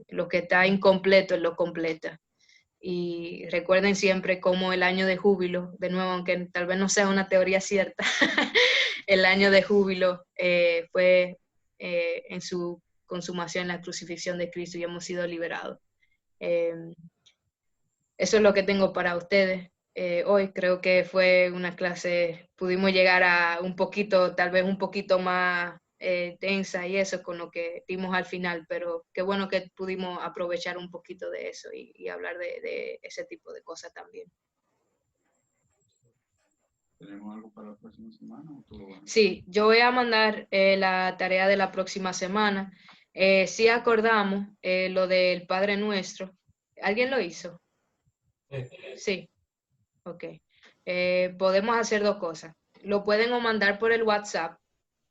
Lo que está incompleto, Él lo completa. Y recuerden siempre cómo el año de júbilo, de nuevo, aunque tal vez no sea una teoría cierta, el año de júbilo fue en su consumación, la crucifixión de Cristo, y hemos sido liberados. Eso es lo que tengo para ustedes hoy. Creo que fue una clase, pudimos llegar a un poquito, tal vez un poquito más tensa y eso con lo que dimos al final, pero qué bueno que pudimos aprovechar un poquito de eso y hablar de ese tipo de cosas también. ¿Tenemos algo para la próxima semana? ¿O todo bueno? Sí, yo voy a mandar la tarea de la próxima semana. Sí acordamos lo del Padre Nuestro. ¿Alguien lo hizo? Sí, ok. Podemos hacer dos cosas. Lo pueden o mandar por el WhatsApp,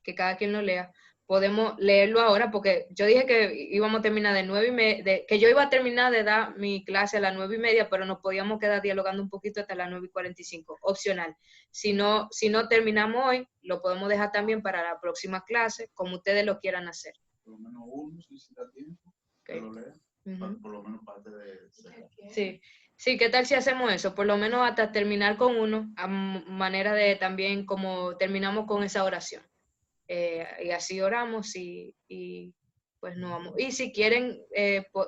que cada quien lo lea. Podemos leerlo ahora, porque yo dije que íbamos a terminar de 9:30, que yo iba a terminar de dar mi clase a las 9:30, pero nos podíamos quedar dialogando un poquito hasta las 9:45, opcional. Si no terminamos hoy, lo podemos dejar también para la próxima clase, como ustedes lo quieran hacer. Por lo menos uno, si da tiempo, que lo lea. Por lo menos parte de... Sí. Sí, ¿qué tal si hacemos eso? Por lo menos hasta terminar con uno, a manera de también como terminamos con esa oración. Y así oramos y pues no vamos. Y si quieren,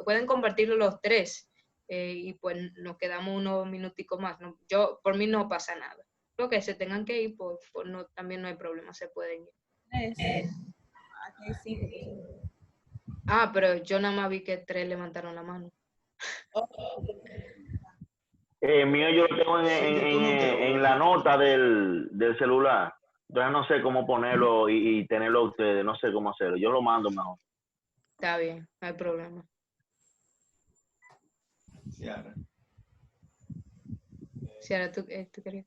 pueden compartirlo los tres y pues nos quedamos unos minuticos más. ¿No? Por mí no pasa nada. Lo que se tengan que ir, pues no, también no hay problema, se pueden ir. Pero yo nada más vi que 3 levantaron la mano. Mío yo lo tengo en la nota del celular. Entonces no sé cómo ponerlo y tenerlo a ustedes. No sé cómo hacerlo. Yo lo mando mejor. Está bien, no hay problema. Ciara, ¿tú querías?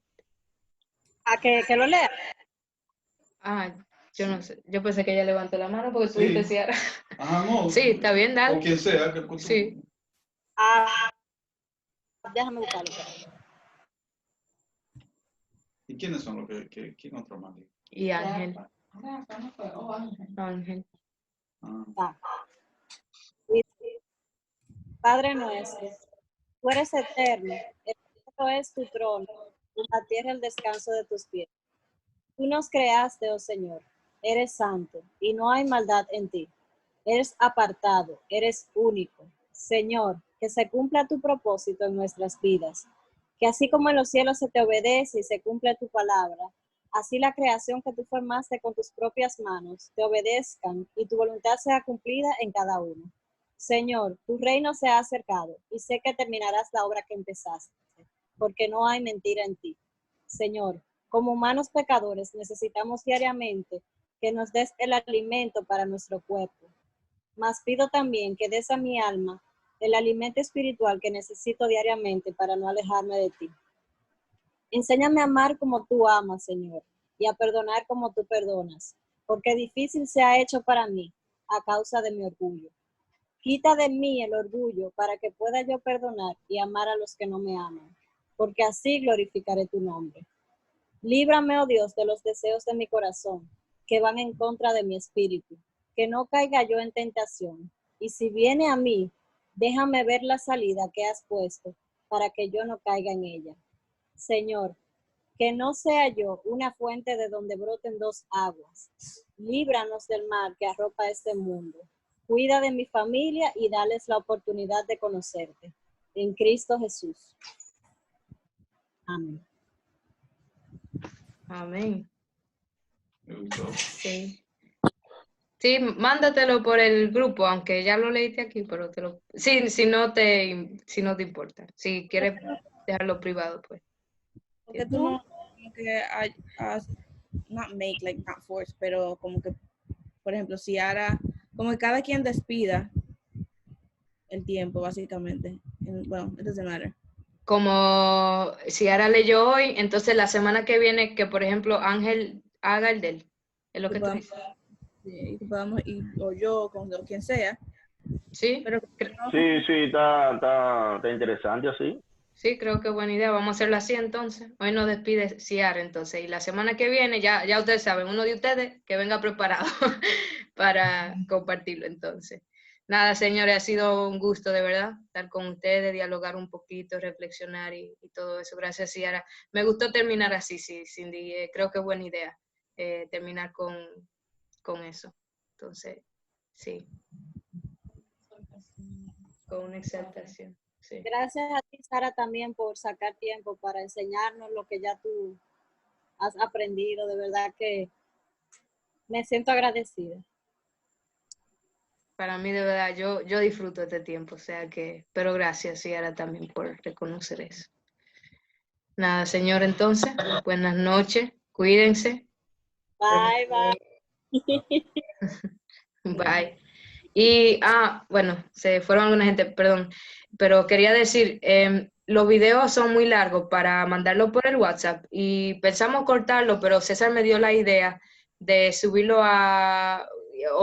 ¿A que lo lea? Yo no sé. Yo pensé que ella levantó la mano porque tú dijiste Ciara. No. Sí, está bien, dale. O quien sea. Sí. Déjame buscarlo. ¿Y quiénes son los que quién otro más? Y Ángel. Ángel. Padre nuestro, tú eres eterno, el cielo es tu trono, y la tierra el descanso de tus pies. Tú nos creaste, oh Señor, eres santo, y no hay maldad en ti. Eres apartado, eres único. Señor, que se cumpla tu propósito en nuestras vidas. Que así como en los cielos se te obedece y se cumple tu palabra, así la creación que tú formaste con tus propias manos te obedezcan y tu voluntad sea cumplida en cada uno. Señor, tu reino se ha acercado y sé que terminarás la obra que empezaste, porque no hay mentira en ti. Señor, como humanos pecadores necesitamos diariamente que nos des el alimento para nuestro cuerpo. Mas pido también que des a mi alma el alimento espiritual que necesito diariamente para no alejarme de ti. Enséñame a amar como tú amas, Señor, y a perdonar como tú perdonas, porque difícil se ha hecho para mí a causa de mi orgullo. Quita de mí el orgullo para que pueda yo perdonar y amar a los que no me aman, porque así glorificaré tu nombre. Líbrame, oh Dios, de los deseos de mi corazón, que van en contra de mi espíritu, que no caiga yo en tentación. Y si viene a mí, déjame ver la salida que has puesto, para que yo no caiga en ella. Señor, que no sea yo una fuente de donde broten dos aguas. Líbranos del mal que arropa este mundo. Cuida de mi familia y dales la oportunidad de conocerte. En Cristo Jesús. Amén. Amén. Sí, mándatelo por el grupo, aunque ya lo leíste aquí, pero sí, si no te importa. Si quieres dejarlo privado, pues. Porque tú no, como que not make, like, not force, pero como que, por ejemplo, si ahora, como que cada quien despida el tiempo, básicamente. Well, it doesn't matter. Como si Ara leyó hoy, entonces la semana que viene, que por ejemplo Ángel haga el de él. Es lo que tú dices. Sí, o yo, o quien sea, Sí, Pero Sí, sí, está interesante así. sí, creo que es buena idea. Vamos a hacerlo así entonces. Hoy nos despide Ciara entonces. Y la semana que viene, ya ustedes saben, uno de ustedes que venga preparado para compartirlo entonces. Nada, señores, ha sido un gusto de verdad estar con ustedes, dialogar un poquito, reflexionar y todo eso. Gracias, Ciara. Me gustó terminar así, sí, Cindy. Creo que es buena idea terminar con eso. Entonces, sí, con una exaltación. Sí. Gracias a ti, Sara, también por sacar tiempo para enseñarnos lo que ya tú has aprendido. De verdad que me siento agradecida. Para mí, de verdad, yo disfruto este tiempo, o sea que, pero gracias, Ciara, también por reconocer eso. Nada, señor, entonces, buenas noches, cuídense. Bye, bye. Bye. Y, bueno, se fueron alguna gente, perdón, pero quería decir, los videos son muy largos para mandarlo por el WhatsApp y pensamos cortarlo, pero César me dio la idea de subirlo o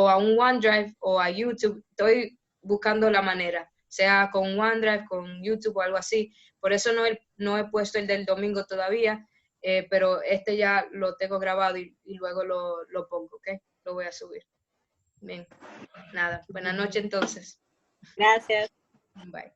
a un OneDrive o a YouTube. Estoy buscando la manera, sea con OneDrive, con YouTube o algo así. Por eso no he puesto el del domingo todavía, pero este ya lo tengo grabado y luego lo pongo, ¿ok? Lo voy a subir. Bien, nada, buenas noches entonces. Gracias. Bye.